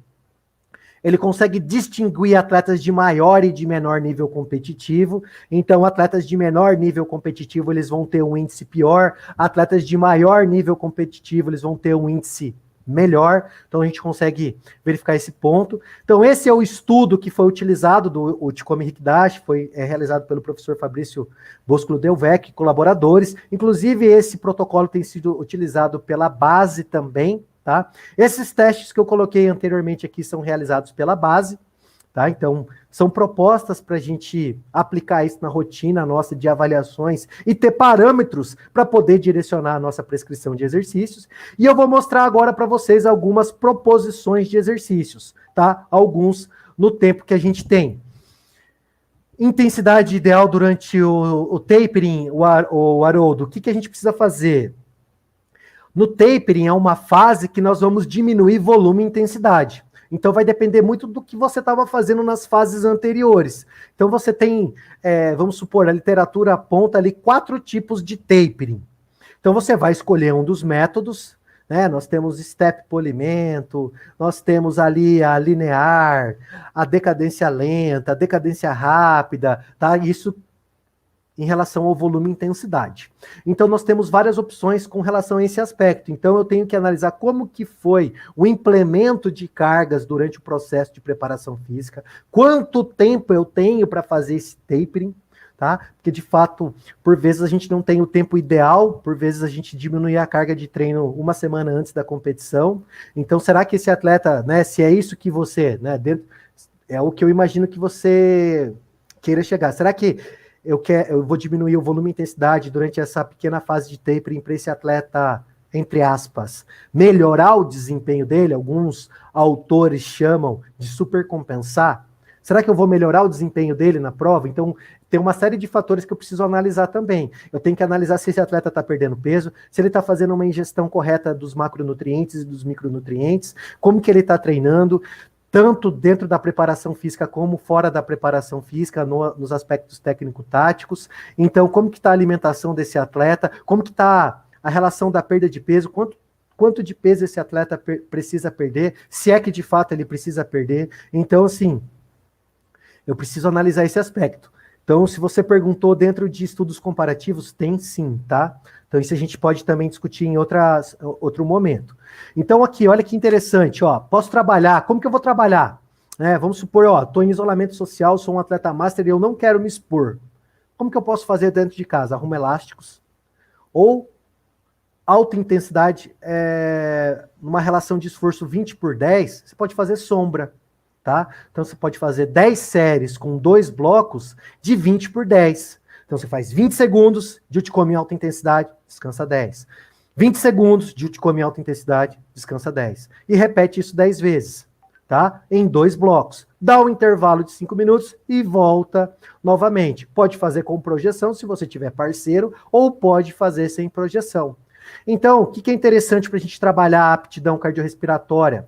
Speaker 2: Ele consegue distinguir atletas de maior e de menor nível competitivo. Então, atletas de menor nível competitivo, eles vão ter um índice pior. Atletas de maior nível competitivo, eles vão ter um índice melhor. Então, a gente consegue verificar esse ponto. Então, esse é o estudo que foi utilizado do Chikomi Hikidashi, foi realizado pelo professor Fabrício Boscolo Delvec, colaboradores. Inclusive, esse protocolo tem sido utilizado pela base também. Tá? Esses testes que eu coloquei anteriormente aqui são realizados pela base, tá? Então, são propostas para a gente aplicar isso na rotina nossa de avaliações e ter parâmetros para poder direcionar a nossa prescrição de exercícios. E eu vou mostrar agora para vocês algumas proposições de exercícios, tá? Alguns no tempo que a gente tem. Intensidade ideal durante o tapering, o Haroldo, o que a gente precisa fazer? No tapering é uma fase que nós vamos diminuir volume e intensidade. Então vai depender muito do que você estava fazendo nas fases anteriores. Então você tem, vamos supor, a literatura aponta ali 4 tipos de tapering. Então você vai escolher um dos métodos, né? Nós temos step polimento, nós temos ali a linear, a decadência lenta, a decadência rápida, tá? Isso em relação ao volume e intensidade. Então, nós temos várias opções com relação a esse aspecto. Então, eu tenho que analisar como que foi o implemento de cargas durante o processo de preparação física, quanto tempo eu tenho para fazer esse tapering, tá? Porque, de fato, por vezes a gente não tem o tempo ideal, por vezes a gente diminui a carga de treino uma semana antes da competição. Então, será que esse atleta, né, se é isso que você, né, é o que eu imagino que você queira chegar. Será que eu vou diminuir o volume e intensidade durante essa pequena fase de tapering para esse atleta, entre aspas, melhorar o desempenho dele? Alguns autores chamam de supercompensar. Será que eu vou melhorar o desempenho dele na prova? Então, tem uma série de fatores que eu preciso analisar também. Eu tenho que analisar se esse atleta está perdendo peso, se ele está fazendo uma ingestão correta dos macronutrientes e dos micronutrientes, como que ele está treinando, tanto dentro da preparação física como fora da preparação física, nos aspectos técnico-táticos. Então, como que está a alimentação desse atleta, como que está a relação da perda de peso, quanto de peso esse atleta precisa perder, se é que de fato ele precisa perder. Então, assim, eu preciso analisar esse aspecto. Então, se você perguntou dentro de estudos comparativos, tem sim, tá? Então, isso a gente pode também discutir em outro momento. Então, aqui, olha que interessante, ó, posso trabalhar, como que eu vou trabalhar? Vamos supor, ó, estou em isolamento social, sou um atleta master e eu não quero me expor. Como que eu posso fazer dentro de casa? Arrumo elásticos, ou alta intensidade, numa relação de esforço 20/10, você pode fazer sombra, tá? Então, você pode fazer 10 séries com 2 blocos de 20/10. Então, você faz 20 segundos de Utcomi em alta intensidade, descansa 10. 20 segundos de Utcomi em alta intensidade, descansa 10. E repete isso 10 vezes, tá? Em 2 blocos. Dá um intervalo de 5 minutos e volta novamente. Pode fazer com projeção, se você tiver parceiro, ou pode fazer sem projeção. Então, o que é interessante para a gente trabalhar a aptidão cardiorrespiratória?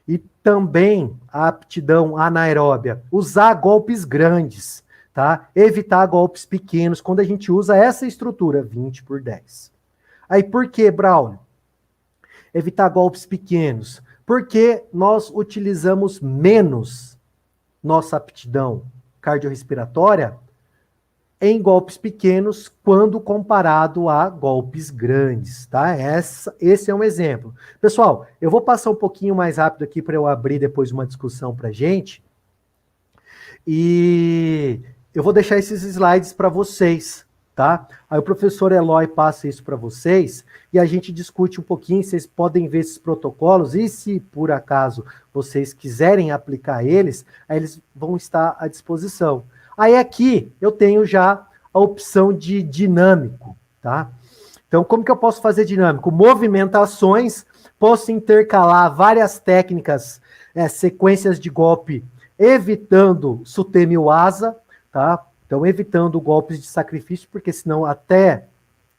Speaker 2: E também a aptidão anaeróbia. Usar golpes grandes, tá? Evitar golpes pequenos quando a gente usa essa estrutura, 20/10. Aí por que, Braulio? Evitar golpes pequenos. Porque nós utilizamos menos nossa aptidão cardiorrespiratória em golpes pequenos quando comparado a golpes grandes, tá? Esse é um exemplo. Pessoal, eu vou passar um pouquinho mais rápido aqui para eu abrir depois uma discussão para a gente. E eu vou deixar esses slides para vocês, tá? Aí o professor Eloy passa isso para vocês e a gente discute um pouquinho, vocês podem ver esses protocolos e se por acaso vocês quiserem aplicar eles, aí eles vão estar à disposição. Aí aqui eu tenho já a opção de dinâmico, tá? Então, como que eu posso fazer dinâmico? Movimentações, posso intercalar várias técnicas, sequências de golpe, evitando Sutemi Waza, tá? Então, evitando golpes de sacrifício, porque senão até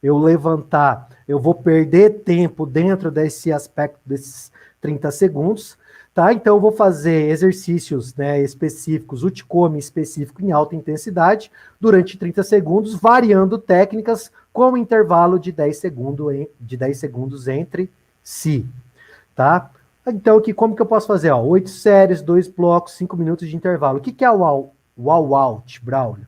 Speaker 2: eu levantar, eu vou perder tempo dentro desse aspecto desses 30 segundos. Tá? Então, eu vou fazer exercícios, né, específicos, Utcomi específico em alta intensidade, durante 30 segundos, variando técnicas com um intervalo de 10 segundos entre si. Tá? Então, aqui, como que eu posso fazer? 8 séries, 2 blocos, 5 minutos de intervalo. O que é o all-out, Braulio?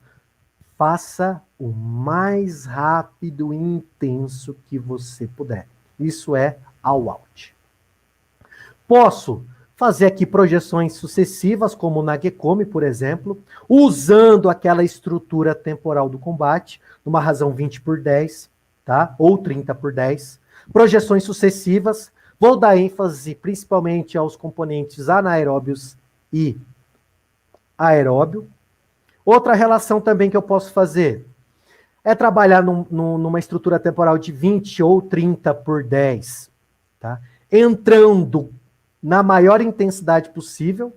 Speaker 2: Faça o mais rápido e intenso que você puder. Isso é all-out. Posso fazer aqui projeções sucessivas, como na Gekomi, por exemplo, usando aquela estrutura temporal do combate, numa razão 20/10, tá? Ou 30/10. Projeções sucessivas, vou dar ênfase principalmente aos componentes anaeróbios e aeróbio. Outra relação também que eu posso fazer é trabalhar numa estrutura temporal de 20 ou 30/10, tá? Entrando na maior intensidade possível.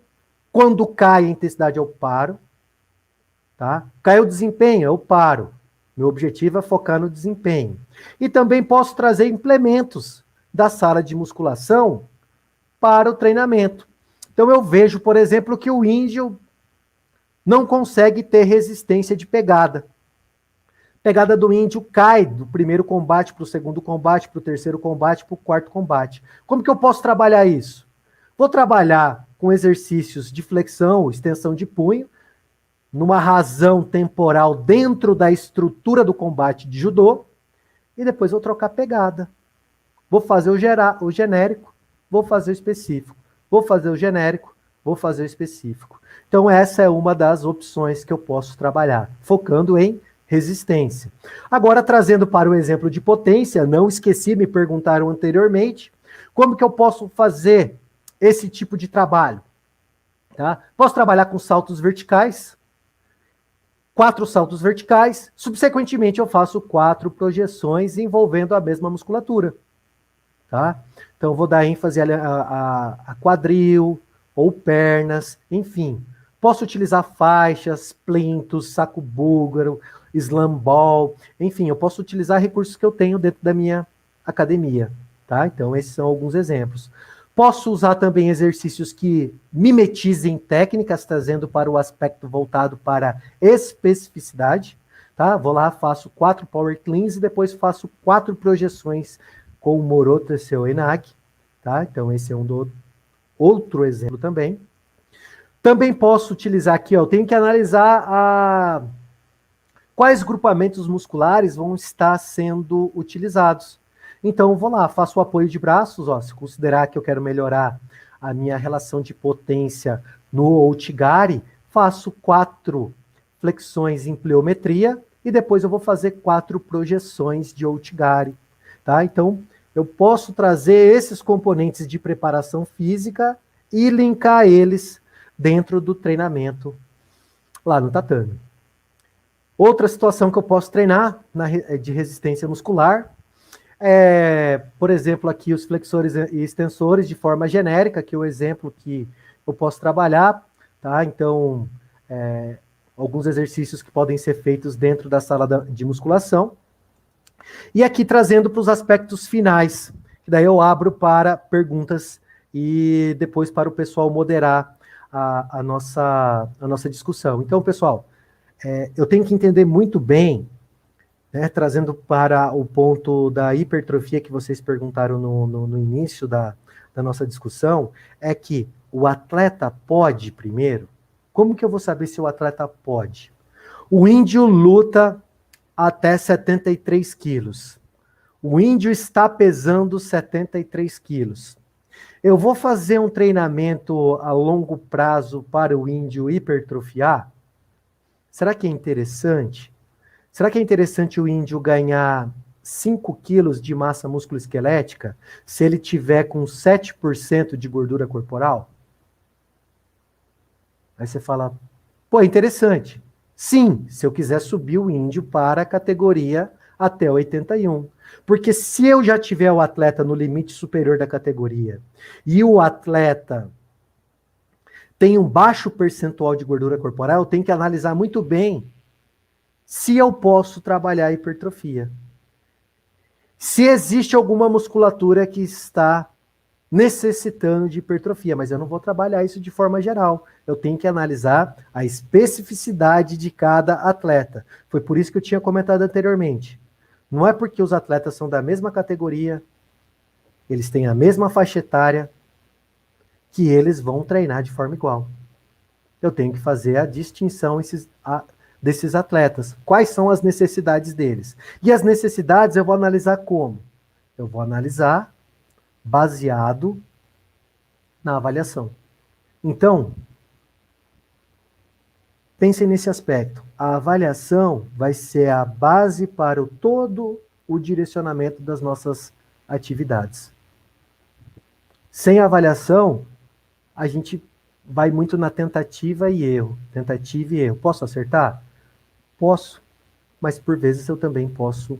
Speaker 2: Quando cai a intensidade, eu paro. Tá? Caiu o desempenho, eu paro. Meu objetivo é focar no desempenho. E também posso trazer implementos da sala de musculação para o treinamento. Então eu vejo, por exemplo, que o índio não consegue ter resistência de pegada. A pegada do índio cai do primeiro combate para o segundo combate, para o terceiro combate, para o quarto combate. Como que eu posso trabalhar isso? Vou trabalhar com exercícios de flexão, extensão de punho, numa razão temporal dentro da estrutura do combate de judô, e depois vou trocar pegada. Vou fazer o genérico, vou fazer o específico. Vou fazer o genérico, vou fazer o específico. Então essa é uma das opções que eu posso trabalhar, focando em resistência. Agora, trazendo para o exemplo de potência, não esqueci, me perguntaram anteriormente, como que eu posso fazer esse tipo de trabalho? Tá? Posso trabalhar com saltos verticais, 4 saltos verticais, subsequentemente eu faço 4 projeções envolvendo a mesma musculatura. Tá? Então eu vou dar ênfase a quadril, ou pernas, enfim. Posso utilizar faixas, plintos, saco búlgaro, slam ball, enfim, eu posso utilizar recursos que eu tenho dentro da minha academia. Tá? Então esses são alguns exemplos. Posso usar também exercícios que mimetizem técnicas, trazendo para o aspecto voltado para especificidade. Tá? Vou lá, faço 4 power cleans e depois faço 4 projeções com o Moroto Seu Enak. Tá? Então esse é outro exemplo também. Também posso utilizar aqui, ó, eu tenho que analisar quais grupamentos musculares vão estar sendo utilizados. Então, vou lá, faço o apoio de braços, ó, se considerar que eu quero melhorar a minha relação de potência no Outigari, faço 4 flexões em pliometria e depois eu vou fazer 4 projeções de Outigari. Tá? Então, eu posso trazer esses componentes de preparação física e linkar eles dentro do treinamento lá no tatame. Outra situação que eu posso treinar de resistência muscular por exemplo, aqui os flexores e extensores de forma genérica, que é o exemplo que eu posso trabalhar, tá? Então, alguns exercícios que podem ser feitos dentro da sala de musculação. E aqui trazendo para os aspectos finais, que daí eu abro para perguntas e depois para o pessoal moderar a nossa discussão. Então, pessoal, eu tenho que entender muito bem, né, trazendo para o ponto da hipertrofia que vocês perguntaram no início da nossa discussão, é que o atleta pode primeiro? Como que eu vou saber se o atleta pode? O índio luta até 73 quilos. O índio está pesando 73 quilos. Eu vou fazer um treinamento a longo prazo para o índio hipertrofiar? Será que é interessante? Será que é interessante o índio ganhar 5 quilos de massa musculoesquelética se ele tiver com 7% de gordura corporal? Aí você fala, pô, é interessante. Sim, se eu quiser subir o índio para a categoria até 81. Porque se eu já tiver o atleta no limite superior da categoria e o atleta tem um baixo percentual de gordura corporal, eu tenho que analisar muito bem se eu posso trabalhar a hipertrofia. Se existe alguma musculatura que está necessitando de hipertrofia, mas eu não vou trabalhar isso de forma geral. Eu tenho que analisar a especificidade de cada atleta. Foi por isso que eu tinha comentado anteriormente. Não é porque os atletas são da mesma categoria, eles têm a mesma faixa etária, que eles vão treinar de forma igual. Eu tenho que fazer a distinção desses atletas. Quais são as necessidades deles? E as necessidades eu vou analisar como? Eu vou analisar baseado na avaliação. Então, pensem nesse aspecto. A avaliação vai ser a base para todo o direcionamento das nossas atividades. Sem avaliação, a gente vai muito na tentativa e erro. Tentativa e erro. Posso acertar? Posso, mas por vezes eu também posso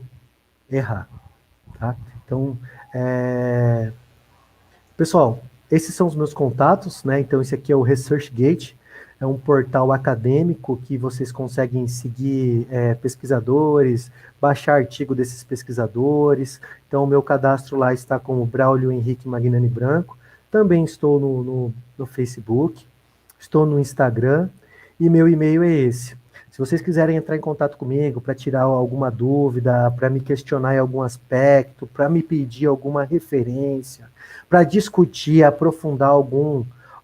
Speaker 2: errar. Tá? Então, pessoal, esses são os meus contatos, né? Então, esse aqui é o ResearchGate, é um portal acadêmico que vocês conseguem seguir pesquisadores, baixar artigo desses pesquisadores. Então, o meu cadastro lá está com o Braulio Henrique Magnani Branco. Também estou no Facebook, estou no Instagram e meu e-mail é esse. Se vocês quiserem entrar em contato comigo para tirar alguma dúvida, para me questionar em algum aspecto, para me pedir alguma referência, para discutir, aprofundar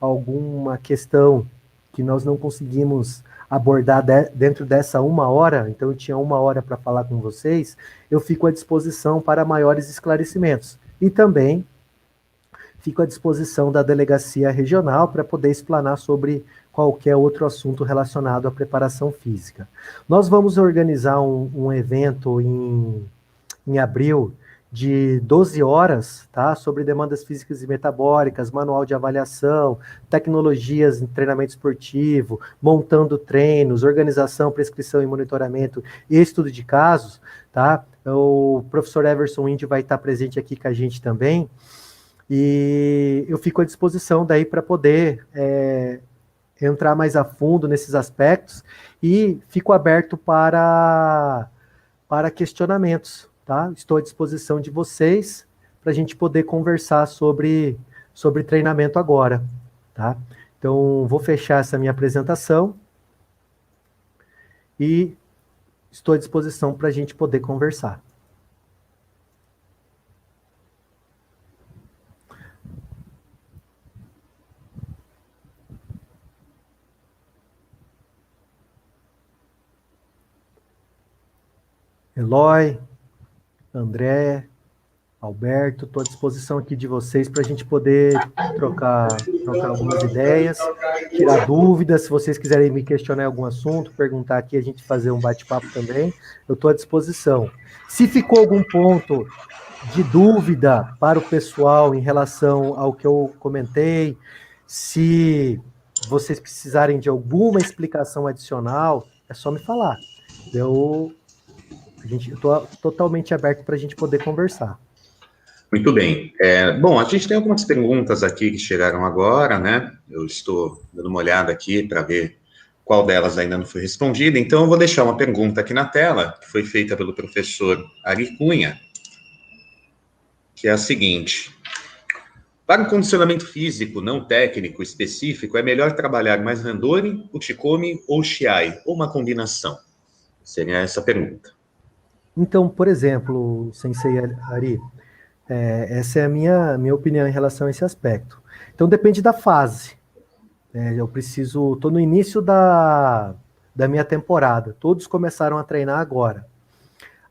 Speaker 2: alguma questão que nós não conseguimos abordar dentro dessa 1 hora, então eu tinha 1 hora para falar com vocês, eu fico à disposição para maiores esclarecimentos. E também fico à disposição da delegacia regional para poder explanar sobre qualquer outro assunto relacionado à preparação física. Nós vamos organizar um evento em abril de 12 horas, tá? Sobre demandas físicas e metabólicas, manual de avaliação, tecnologias em treinamento esportivo, montando treinos, organização, prescrição e monitoramento e estudo de casos, tá? O professor Everson Indy vai estar presente aqui com a gente também, e eu fico à disposição daí para poder entrar mais a fundo nesses aspectos e fico aberto para questionamentos, tá? Estou à disposição de vocês para a gente poder conversar sobre treinamento agora, tá? Então, vou fechar essa minha apresentação e estou à disposição para a gente poder conversar. Eloy, André, Alberto, estou à disposição aqui de vocês para a gente poder trocar algumas ideias, tirar dúvidas. Se vocês quiserem me questionar em algum assunto, perguntar aqui, a gente fazer um bate-papo também, eu estou à disposição. Se ficou algum ponto de dúvida para o pessoal em relação ao que eu comentei, se vocês precisarem de alguma explicação adicional, é só me falar. Eu estou totalmente aberto para a gente poder conversar.
Speaker 1: Muito bem. Bom, a gente tem algumas perguntas aqui que chegaram agora, né? Eu estou dando uma olhada aqui para ver qual delas ainda não foi respondida. Então, eu vou deixar uma pergunta aqui na tela, que foi feita pelo professor Ari Cunha, que é a seguinte: para um condicionamento físico não técnico específico, é melhor trabalhar mais Randori, Uchikomi ou Shiai, ou uma combinação? Seria essa a pergunta.
Speaker 2: Então, por exemplo, Sensei Ari, essa é a minha opinião em relação a esse aspecto. Então, depende da fase. Estou no início da minha temporada, todos começaram a treinar agora.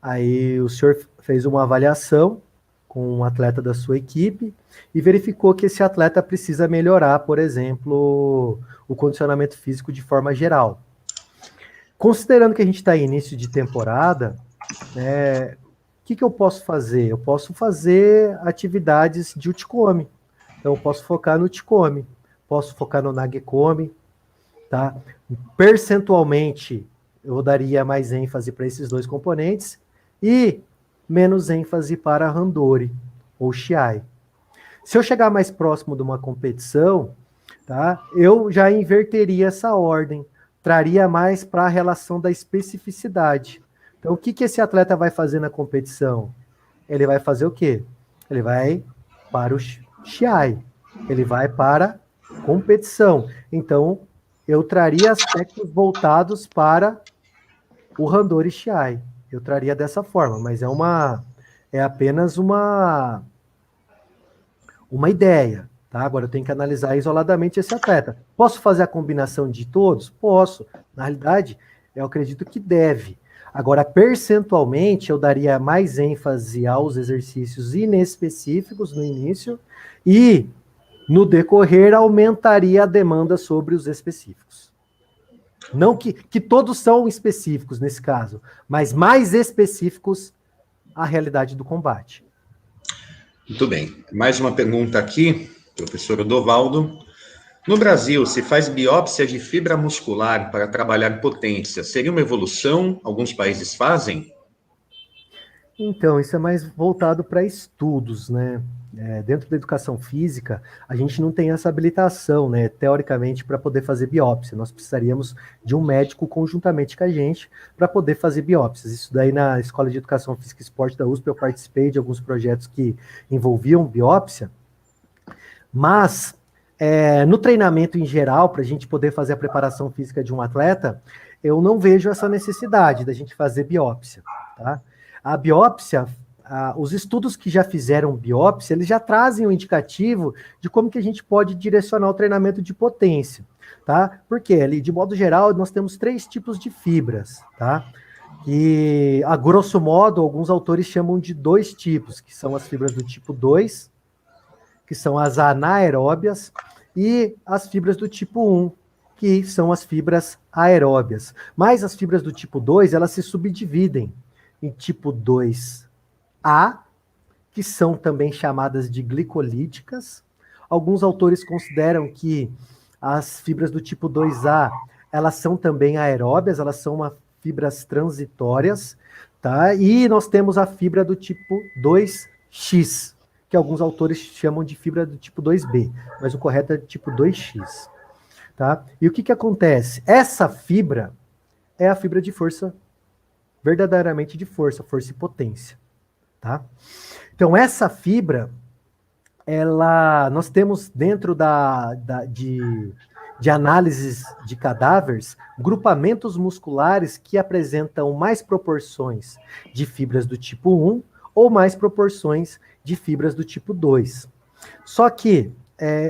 Speaker 2: Aí o senhor fez uma avaliação com um atleta da sua equipe e verificou que esse atleta precisa melhorar, por exemplo, o condicionamento físico de forma geral. Considerando que a gente está em início de temporada, o que eu posso fazer? Eu posso fazer atividades de Uchikomi. Então, eu posso focar no Uchikomi, posso focar no Nagekomi, tá? Percentualmente, eu daria mais ênfase para esses dois componentes e menos ênfase para Randori ou Shiai. Se eu chegar mais próximo de uma competição, tá? Eu já inverteria essa ordem, traria mais para a relação da especificidade. Então, o que esse atleta vai fazer na competição? Ele vai fazer o quê? Ele vai para o Shiai. Ele vai para competição. Então, eu traria aspectos voltados para o Randori Shiai. Eu traria dessa forma, mas é apenas uma ideia. Tá? Agora, eu tenho que analisar isoladamente esse atleta. Posso fazer a combinação de todos? Posso. Na realidade, eu acredito que deve. Agora, percentualmente, eu daria mais ênfase aos exercícios inespecíficos no início e, no decorrer, aumentaria a demanda sobre os específicos. Não que todos são específicos nesse caso, mas mais específicos à realidade do combate.
Speaker 1: Muito bem. Mais uma pergunta aqui, professor Odovaldo. No Brasil, se faz biópsia de fibra muscular para trabalhar potência, seria uma evolução? Alguns países fazem?
Speaker 2: Então, isso é mais voltado para estudos, né? Dentro da educação física, a gente não tem essa habilitação, né? Teoricamente, para poder fazer biópsia. Nós precisaríamos de um médico conjuntamente com a gente para poder fazer biópsias. Isso daí na Escola de Educação Física e Esporte da USP, eu participei de alguns projetos que envolviam biópsia, Mas, no treinamento em geral, para a gente poder fazer a preparação física de um atleta, eu não vejo essa necessidade da gente fazer biópsia, tá? A biópsia, os estudos que já fizeram biópsia, eles já trazem um indicativo de como que a gente pode direcionar o treinamento de potência, tá? Porque ali, de modo geral, nós temos 3 tipos de fibras, tá? E, a grosso modo, alguns autores chamam de 2 tipos, que são as fibras do tipo 2, que são as anaeróbias, e as fibras do tipo 1, que são as fibras aeróbias. Mas as fibras do tipo 2, elas se subdividem em tipo 2A, que são também chamadas de glicolíticas. Alguns autores consideram que as fibras do tipo 2A, elas são também aeróbias, elas são fibras transitórias, tá? E nós temos a fibra do tipo 2X, que alguns autores chamam de fibra do tipo 2B, mas o correto é tipo 2X, tá? E o que acontece? Essa fibra é a fibra de força, verdadeiramente de força e potência, tá? Então, essa fibra, nós temos dentro de análises de cadáveres, grupamentos musculares que apresentam mais proporções de fibras do tipo 1 ou mais proporções de fibras do tipo 2. Só que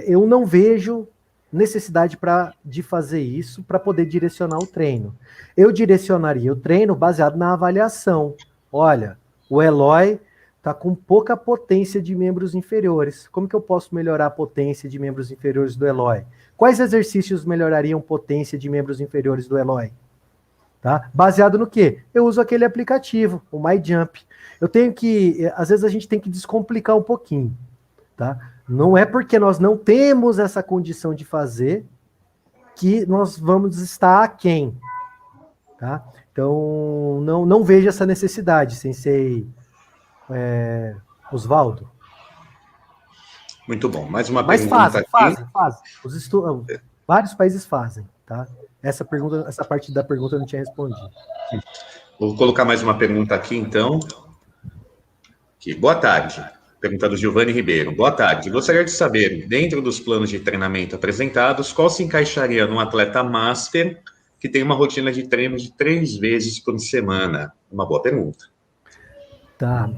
Speaker 2: eu não vejo necessidade de fazer isso para poder direcionar o treino. Eu direcionaria o treino baseado na avaliação. Olha, o Eloy está com pouca potência de membros inferiores. Como que eu posso melhorar a potência de membros inferiores do Eloy? Quais exercícios melhorariam potência de membros inferiores do Eloy? Tá? Baseado no quê? Eu uso aquele aplicativo, o MyJump. Às vezes a gente tem que descomplicar um pouquinho, tá? Não é porque nós não temos essa condição de fazer que nós vamos estar aquém, tá? Então, não vejo essa necessidade, sensei Osvaldo.
Speaker 1: Muito bom. Mais uma pergunta
Speaker 2: fazem. Vários países fazem, tá? Essa parte da pergunta eu não tinha respondido.
Speaker 1: Vou colocar mais uma pergunta aqui, então. Boa tarde. Pergunta do Giovanni Ribeiro. Boa tarde. Gostaria de saber, dentro dos planos de treinamento apresentados, qual se encaixaria num atleta master que tem uma rotina de treino de 3 vezes por semana? Uma boa pergunta.
Speaker 2: Tá.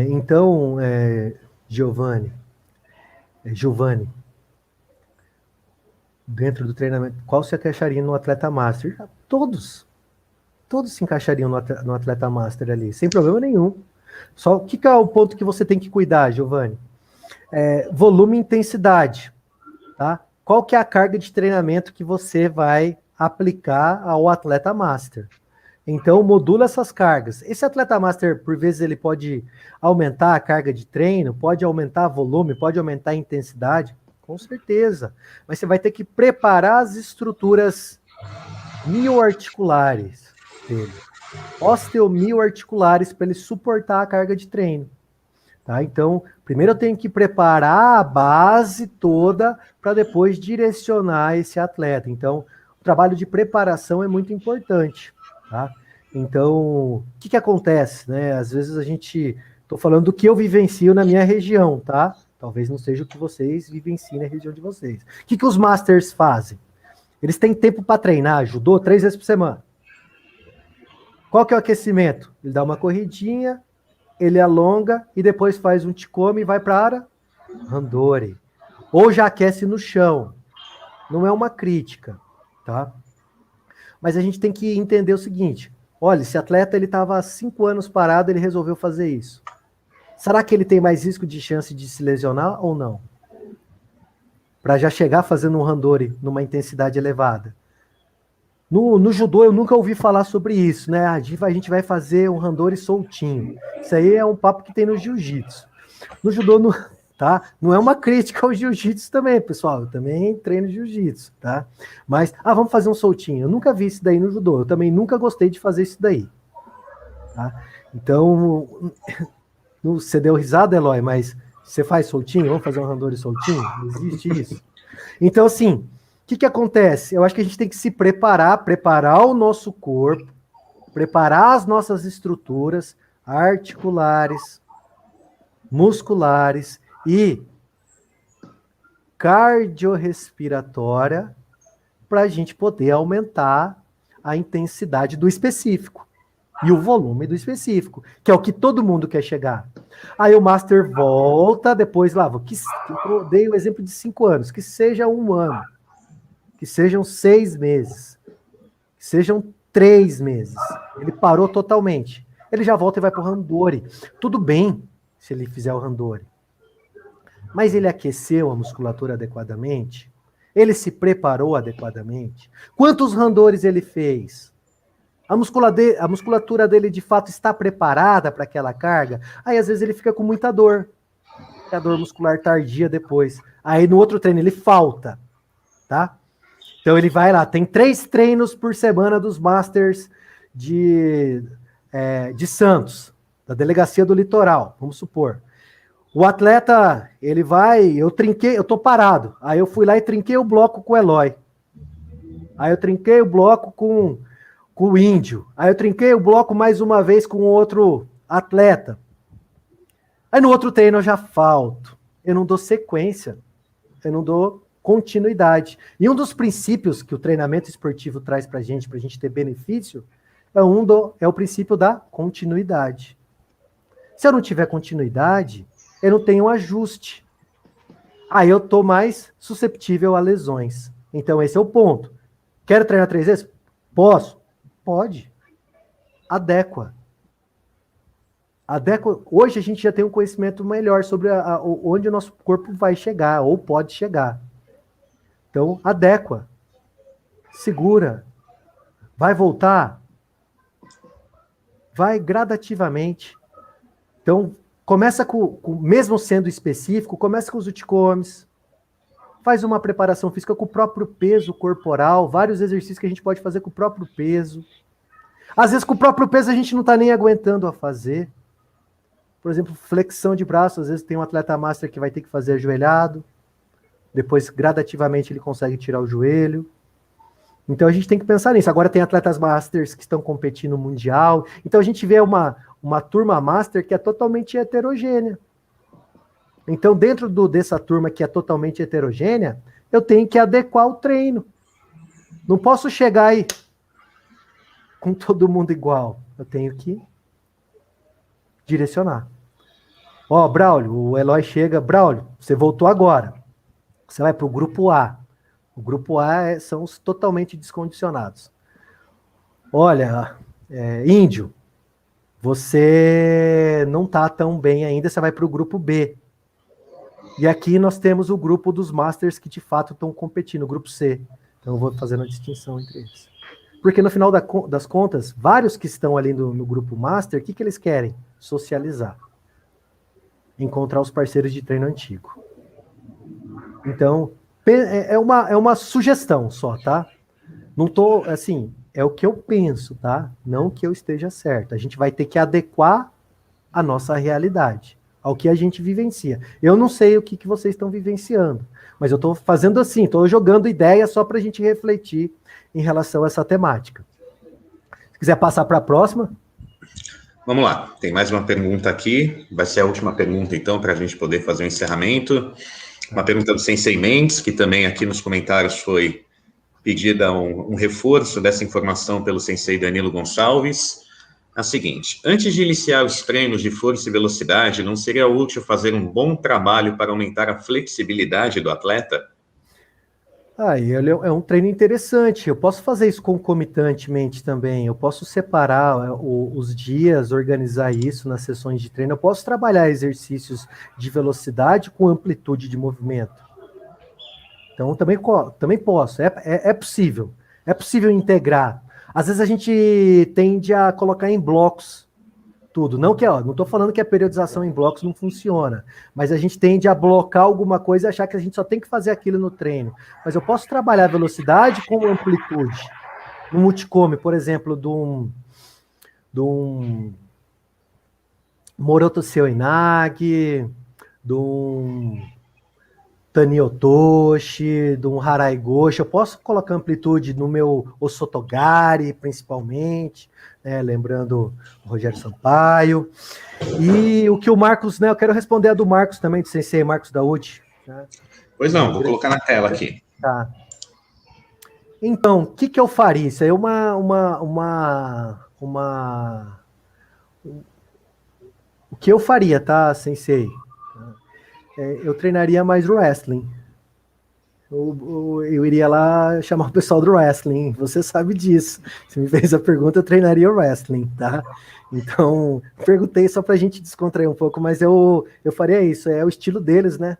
Speaker 2: Então, Giovanni, dentro do treinamento, qual se encaixaria no atleta master? Todos se encaixariam no atleta master ali, sem problema nenhum. Só o que é o ponto que você tem que cuidar, Giovanni? Volume e intensidade, tá? Qual que é a carga de treinamento que você vai aplicar ao atleta master? Então, modula essas cargas. Esse atleta master, por vezes, ele pode aumentar a carga de treino, pode aumentar volume, pode aumentar a intensidade, com certeza. Mas você vai ter que preparar as estruturas mioarticulares dele, osteomioarticulares, para ele suportar a carga de treino. Tá? Então, primeiro eu tenho que preparar a base toda para depois direcionar esse atleta. Então, o trabalho de preparação é muito importante. Tá? Então, o que acontece? Né? Às vezes estou falando do que eu vivencio na minha região, tá? Talvez não seja o que vocês vivenciem na região de vocês. O que os masters fazem? Eles têm tempo para treinar judô 3 vezes por semana. Qual que é o aquecimento? Ele dá uma corridinha, ele alonga e depois faz um Chikome e vai para a área Randori. Ou já aquece no chão. Não é uma crítica, tá? Mas a gente tem que entender o seguinte: olha, esse atleta ele estava há 5 anos parado, ele resolveu fazer isso. Será que ele tem mais risco de chance de se lesionar ou não? Para já chegar fazendo um Randori numa intensidade elevada. No judô eu nunca ouvi falar sobre isso, né? A gente vai fazer um Randori soltinho. Isso aí é um papo que tem no jiu-jitsu. No judô, tá? Não é uma crítica ao jiu-jitsu também, pessoal. Eu também treino jiu-jitsu, tá? Mas, vamos fazer um soltinho. Eu nunca vi isso daí no judô. Eu também nunca gostei de fazer isso daí. Tá? Então, você deu risada, Eloy, mas você faz soltinho? Vamos fazer um Randori soltinho? Não existe isso. Então, assim, o que acontece? Eu acho que a gente tem que se preparar o nosso corpo, preparar as nossas estruturas articulares, musculares e cardiorrespiratória para a gente poder aumentar a intensidade do específico e o volume do específico, que é o que todo mundo quer chegar. Aí o Master volta, depois lá, eu dei o exemplo de 5 anos, que seja 1 ano, que sejam 6 meses, que sejam 3 meses. Ele parou totalmente. Ele já volta e vai para o Randori. Tudo bem se ele fizer o Randori. Mas ele aqueceu a musculatura adequadamente? Ele se preparou adequadamente? Quantos Randores ele fez? A musculatura dele de fato está preparada para aquela carga? Aí às vezes ele fica com muita dor. A dor muscular tardia depois. Aí no outro treino ele falta, tá? Então ele vai lá, tem 3 treinos por semana dos Masters de Santos, da Delegacia do Litoral, vamos supor. O atleta, ele vai, eu tô parado. Aí eu fui lá e trinquei o bloco com o Eloy. Aí eu trinquei o bloco com o Índio. Aí eu trinquei o bloco mais uma vez com outro atleta. Aí no outro treino eu já falto. Eu não dou sequência. Eu não dou continuidade. E um dos princípios que o treinamento esportivo traz pra gente ter benefício, é o princípio da continuidade. Se eu não tiver continuidade, eu não tenho ajuste. Aí eu tô mais susceptível a lesões. Então esse é o ponto. Quero treinar 3 vezes? Posso? Pode. Adequa. Hoje a gente já tem um conhecimento melhor sobre onde o nosso corpo vai chegar, ou pode chegar. Então, adequa. Segura. Vai voltar? Vai gradativamente. Então, começa mesmo sendo específico, começa com os Utcomes, faz uma preparação física com o próprio peso corporal, vários exercícios que a gente pode fazer com o próprio peso. Às vezes com o próprio peso a gente não está nem aguentando a fazer. Por exemplo, flexão de braço, às vezes tem um atleta master que vai ter que fazer ajoelhado, depois gradativamente ele consegue tirar o joelho. Então a gente tem que pensar nisso. Agora tem atletas masters que estão competindo no mundial, então a gente vê uma turma master que é totalmente heterogênea. Então, dentro dessa turma que é totalmente heterogênea, eu tenho que adequar o treino. Não posso chegar aí com todo mundo igual. Eu tenho que direcionar. Ó, Braulio, o Eloy chega. Braulio, você voltou agora. Você vai para o grupo A. O grupo A são os totalmente descondicionados. Olha, Índio, você não está tão bem ainda, você vai para o grupo B. E aqui nós temos o grupo dos Masters que de fato estão competindo, o grupo C. Então eu vou fazendo a distinção entre eles. Porque no final das contas, vários que estão ali no grupo Master, o que eles querem? Socializar. Encontrar os parceiros de treino antigo. Então, é uma sugestão só, tá? Não tô, assim, é o que eu penso, tá? Não que eu esteja certo. A gente vai ter que adequar a nossa realidade ao que a gente vivencia. Eu não sei o que vocês estão vivenciando, mas eu estou fazendo assim, estou jogando ideia só para a gente refletir em relação a essa temática. Se quiser passar para a próxima.
Speaker 1: Vamos lá, tem mais uma pergunta aqui, vai ser a última pergunta então, para a gente poder fazer o encerramento. Uma pergunta do Sensei Mendes, que também aqui nos comentários foi pedida um reforço dessa informação pelo Sensei Danilo Gonçalves. A seguinte: antes de iniciar os treinos de força e velocidade, não seria útil fazer um bom trabalho para aumentar a flexibilidade do atleta?
Speaker 2: Ele é um treino interessante. Eu posso fazer isso concomitantemente também. Eu posso separar os dias, organizar isso nas sessões de treino. Eu posso trabalhar exercícios de velocidade com amplitude de movimento. Então, também posso. É possível. É possível integrar. Às vezes a gente tende a colocar em blocos tudo. Não estou falando que a periodização em blocos não funciona, mas a gente tende a blocar alguma coisa e achar que a gente só tem que fazer aquilo no treino. Mas eu posso trabalhar velocidade com amplitude. No multicome, por exemplo, de um Moroto Seoinage, de um Tani Otoshi, de um Harai Goshi. Eu posso colocar amplitude no meu Osotogari, principalmente, né, lembrando o Rogério Sampaio. E o que o Marcos, né, eu quero responder a do Marcos também, do Sensei Marcos Daúde. Né?
Speaker 1: Pois não, vou colocar na tela aqui.
Speaker 2: Tá. Então, o que eu faria? Isso aí é o que eu faria, tá, Sensei? Eu treinaria mais wrestling. Eu iria lá chamar o pessoal do wrestling, você sabe disso. Você me fez a pergunta, eu treinaria o wrestling, tá? Então, perguntei só pra gente descontrair um pouco, mas eu faria isso, é o estilo deles, né?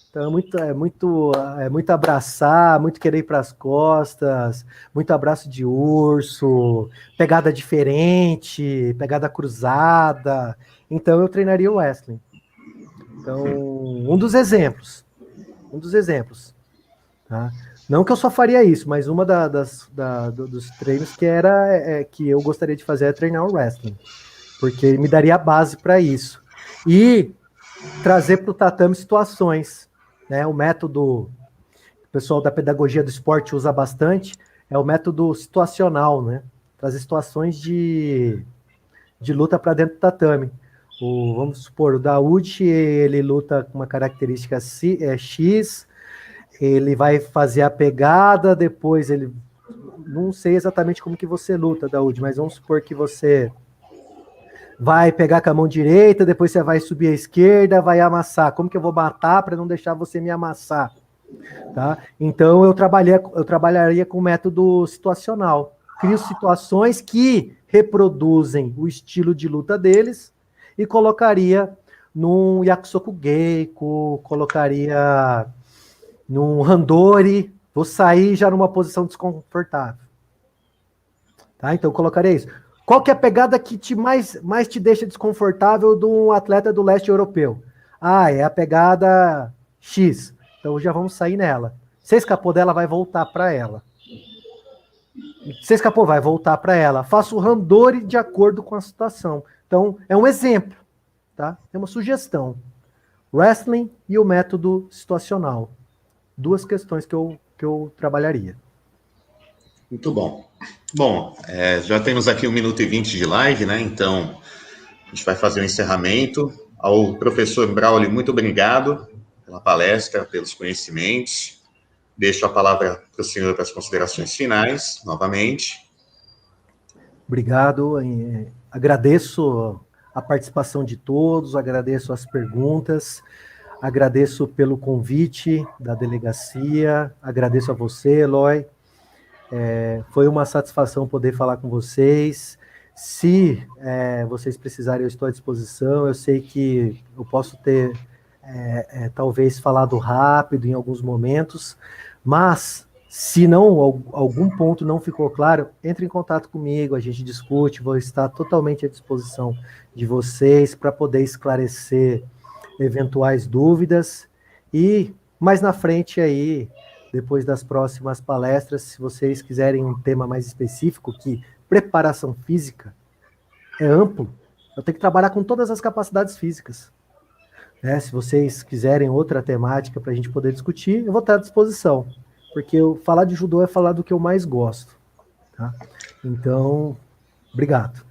Speaker 2: Então é muito abraçar, muito querer ir pras costas, muito abraço de urso, pegada diferente, pegada cruzada. Então eu treinaria o wrestling. Então, um dos exemplos. Tá? Não que eu só faria isso, mas uma dos treinos que eu gostaria de fazer é treinar o wrestling, porque me daria a base para isso. E trazer para o tatame situações, né? O método que o pessoal da pedagogia do esporte usa bastante é o método situacional, né? Trazer situações de luta para dentro do tatame. Vamos supor, o Daoud, ele luta com uma característica X, ele vai fazer a pegada, depois ele... Não sei exatamente como que você luta, Daoud, mas vamos supor que você vai pegar com a mão direita, depois você vai subir à esquerda, vai amassar. Como que eu vou matar para não deixar você me amassar? Tá? Então eu trabalharia com o método situacional. Crio situações que reproduzem o estilo de luta deles e colocaria num Yakusoku Geiko, colocaria num Randori, vou sair já numa posição desconfortável. Tá? Então eu colocaria isso. Qual que é a pegada que mais te deixa desconfortável de um atleta do leste europeu? É a pegada X. Então já vamos sair nela. Se escapou dela, vai voltar para ela. Se escapou, vai voltar para ela. Faço o randori de acordo com a situação. Então, é um exemplo, tá? É uma sugestão. Wrestling e o método situacional. Duas questões que eu trabalharia.
Speaker 1: Muito bom. Bom, já temos aqui 1 minuto e 20 de live, né? Então, a gente vai fazer o encerramento. Ao professor Braulio, muito obrigado pela palestra, pelos conhecimentos. Deixo a palavra para o senhor para as considerações finais, novamente.
Speaker 2: Obrigado. Agradeço a participação de todos, agradeço as perguntas, agradeço pelo convite da delegacia, agradeço a você, Eloy. Foi uma satisfação poder falar com vocês. Se vocês precisarem, eu estou à disposição. Eu sei que eu posso ter, talvez, falado rápido em alguns momentos, mas se algum ponto não ficou claro, entre em contato comigo, a gente discute, vou estar totalmente à disposição de vocês para poder esclarecer eventuais dúvidas. E mais na frente aí, depois das próximas palestras, se vocês quiserem um tema mais específico, que preparação física é amplo, eu tenho que trabalhar com todas as capacidades físicas. Se vocês quiserem outra temática para a gente poder discutir, eu vou estar à disposição, porque falar de judô é falar do que eu mais gosto. Tá? Então, obrigado.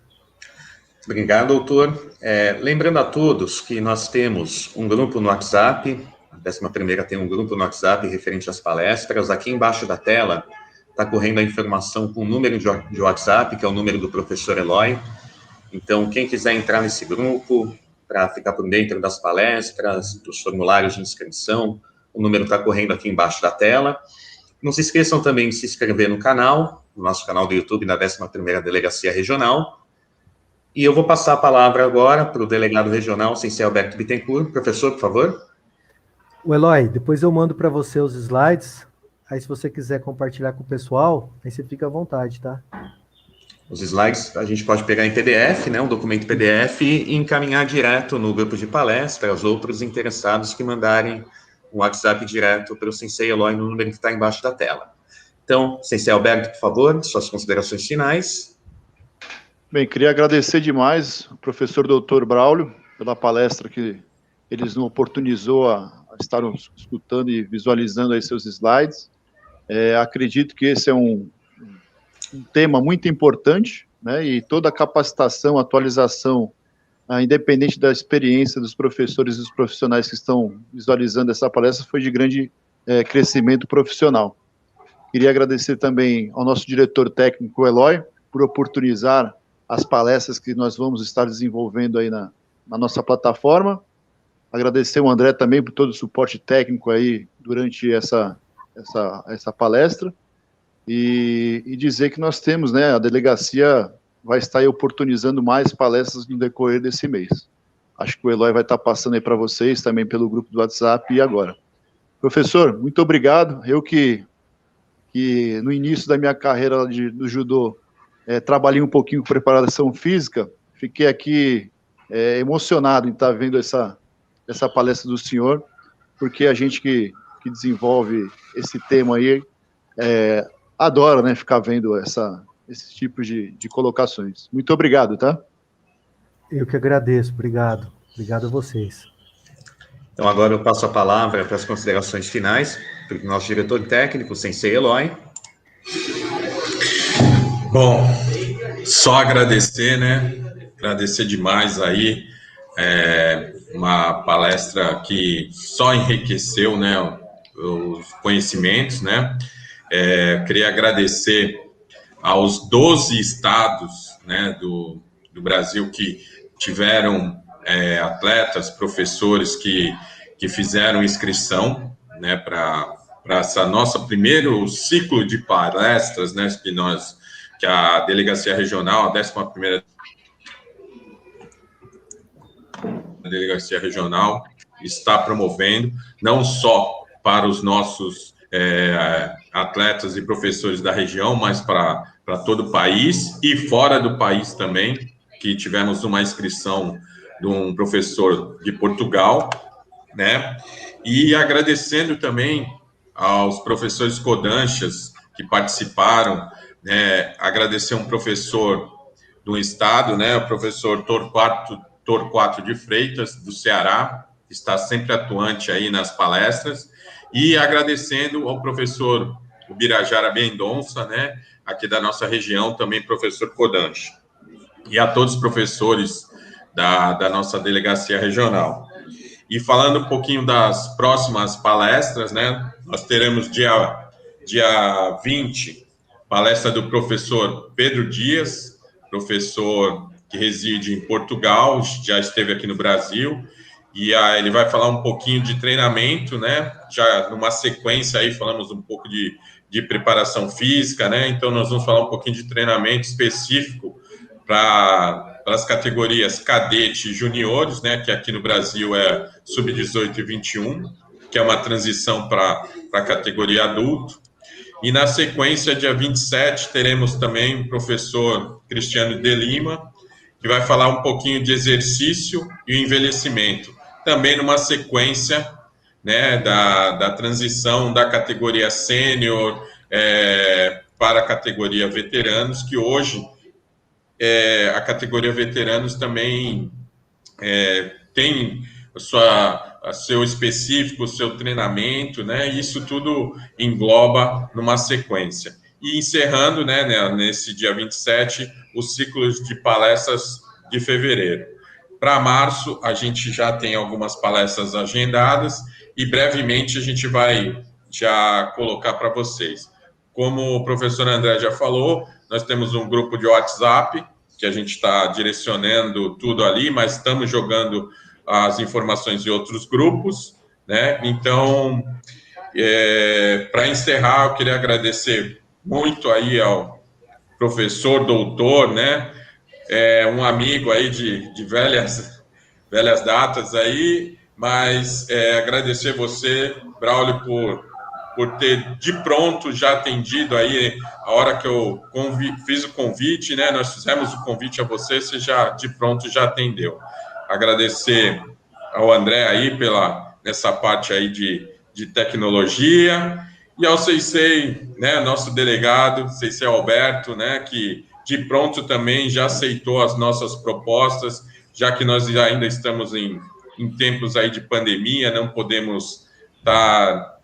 Speaker 1: Obrigado, doutor. Lembrando a todos que nós temos um grupo no WhatsApp, a 11ª tem um grupo no WhatsApp referente às palestras. Aqui embaixo da tela está correndo a informação com o número de WhatsApp, que é o número do professor Eloy. Então, quem quiser entrar nesse grupo para ficar por dentro das palestras, dos formulários de inscrição, o número está correndo aqui embaixo da tela. Não se esqueçam também de se inscrever no canal, no nosso canal do YouTube da 11ª Delegacia Regional. E eu vou passar a palavra agora para o delegado regional, Sensei Alberto Bittencourt. Professor, por favor.
Speaker 2: O Eloy, depois eu mando para você os slides. Aí, se você quiser compartilhar com o pessoal, aí você fica à vontade, tá?
Speaker 1: Os slides a gente pode pegar em PDF, né, um documento PDF, e encaminhar direto no grupo de palestras ou para os interessados que mandarem um WhatsApp direto para o Sensei Eloy no número que está embaixo da tela. Então, Sensei Alberto, por favor, suas considerações finais.
Speaker 3: Bem, queria agradecer demais ao professor Dr. Braulio pela palestra que ele nos oportunizou a estar escutando e visualizando aí seus slides. Acredito que esse é um tema muito importante, né, e toda a capacitação, atualização independente da experiência dos professores e dos profissionais que estão visualizando essa palestra, foi de grande crescimento profissional. Queria agradecer também ao nosso diretor técnico, Eloy, por oportunizar as palestras que nós vamos estar desenvolvendo aí na nossa plataforma. Agradecer o André também por todo o suporte técnico aí durante essa palestra. E dizer que nós temos, né, a delegacia vai estar aí oportunizando mais palestras no decorrer desse mês. Acho que o Eloy vai estar passando aí para vocês, também pelo grupo do WhatsApp e agora. Professor, muito obrigado. Eu que no início da minha carreira do judô, trabalhei um pouquinho com preparação física, fiquei aqui emocionado em estar vendo essa palestra do senhor, porque a gente que desenvolve esse tema aí, adora, né, ficar vendo esse tipo de colocações. Muito obrigado, tá?
Speaker 2: Eu que agradeço, obrigado. Obrigado a vocês.
Speaker 1: Então, agora eu passo a palavra para as considerações finais para o nosso diretor técnico, Sensei Eloy.
Speaker 4: Bom, só agradecer, né? Agradecer demais aí, uma palestra que só enriqueceu, né, os conhecimentos, né? Queria agradecer aos 12 estados, né, do Brasil que tiveram atletas, professores que fizeram inscrição, né, para essa nossa primeiro ciclo de palestras, né, que a Delegacia Regional, a 11ª Delegacia Regional está promovendo, não só para os nossos atletas e professores da região, mas para todo o país e fora do país também, que tivemos uma inscrição de um professor de Portugal, né? E agradecendo também aos professores Kodanchas que participaram, né? Agradecer um professor do estado, né? O professor Torquato de Freitas, do Ceará, que está sempre atuante aí nas palestras, e agradecendo ao professor Ubirajara Mendonça, né? Aqui da nossa região, também professor Kodancha, e a todos os professores da nossa delegacia regional. E falando um pouquinho das próximas palestras, né? Nós teremos dia 20, palestra do professor Pedro Dias, professor que reside em Portugal, já esteve aqui no Brasil, e ele vai falar um pouquinho de treinamento, né? Já numa sequência aí, falamos um pouco de preparação física, né? Então, nós vamos falar um pouquinho de treinamento específico para as categorias cadete e juniores, né, que aqui no Brasil é sub-18 e 21, que é uma transição para a categoria adulto. E na sequência, dia 27, teremos também o professor Cristiano de Lima, que vai falar um pouquinho de exercício e envelhecimento, também numa sequência, né, da transição da categoria sênior para a categoria veteranos, que hoje a categoria veteranos também tem seu específico, o seu treinamento, né? E isso tudo engloba numa sequência. E encerrando, né, nesse dia 27, os ciclos de palestras de fevereiro. Para março, a gente já tem algumas palestras agendadas e brevemente a gente vai já colocar para vocês. Como o professor André já falou, nós temos um grupo de WhatsApp, que a gente está direcionando tudo ali, mas estamos jogando as informações em outros grupos, né? Então, para encerrar, eu queria agradecer muito aí ao professor, doutor, né? Um amigo aí de velhas datas aí, mas agradecer você, Braulio, por ter de pronto já atendido aí a hora que eu fiz o convite, né? Nós fizemos o convite a você já de pronto já atendeu. Agradecer ao André aí nessa parte aí de tecnologia e ao Sensei, né? Nosso delegado, Sensei Alberto, né? Que de pronto também já aceitou as nossas propostas, já que nós ainda estamos em tempos aí de pandemia, não podemos estar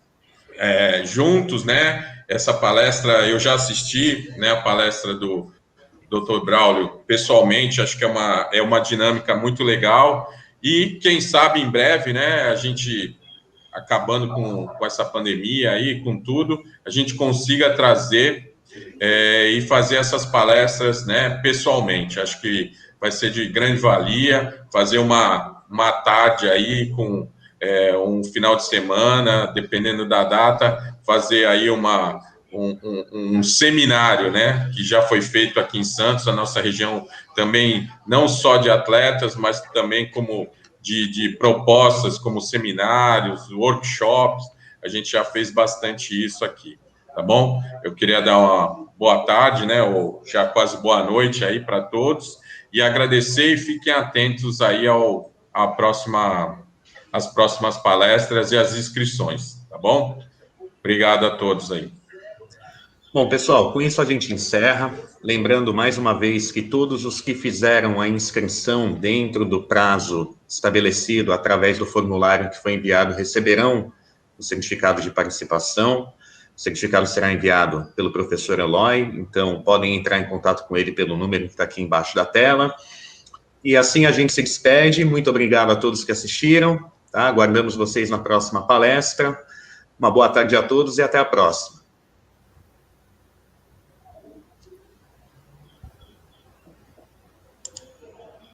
Speaker 4: juntos, né? Essa palestra eu já assisti, né? A palestra do doutor Braulio, pessoalmente, acho que é uma dinâmica muito legal, e quem sabe em breve, né, a gente acabando com essa pandemia aí, com tudo, a gente consiga trazer e fazer essas palestras, né, pessoalmente. Acho que vai ser de grande valia, fazer uma tarde aí com um final de semana, dependendo da data, fazer aí um seminário, né, que já foi feito aqui em Santos, a nossa região também, não só de atletas, mas também como de propostas, como seminários, workshops, a gente já fez bastante isso aqui, tá bom? Eu queria dar uma boa tarde, né, ou já quase boa noite aí para todos, e agradecer, e fiquem atentos aí às próximas palestras e às inscrições, tá bom? Obrigado a todos aí.
Speaker 1: Bom, pessoal, com isso a gente encerra. Lembrando mais uma vez que todos os que fizeram a inscrição dentro do prazo estabelecido através do formulário que foi enviado receberão o certificado de participação. O certificado será enviado pelo professor Eloy, então podem entrar em contato com ele pelo número que está aqui embaixo da tela. E assim a gente se despede. Muito obrigado a todos que assistiram. Tá? Aguardamos vocês na próxima palestra. Uma boa tarde a todos e até a próxima.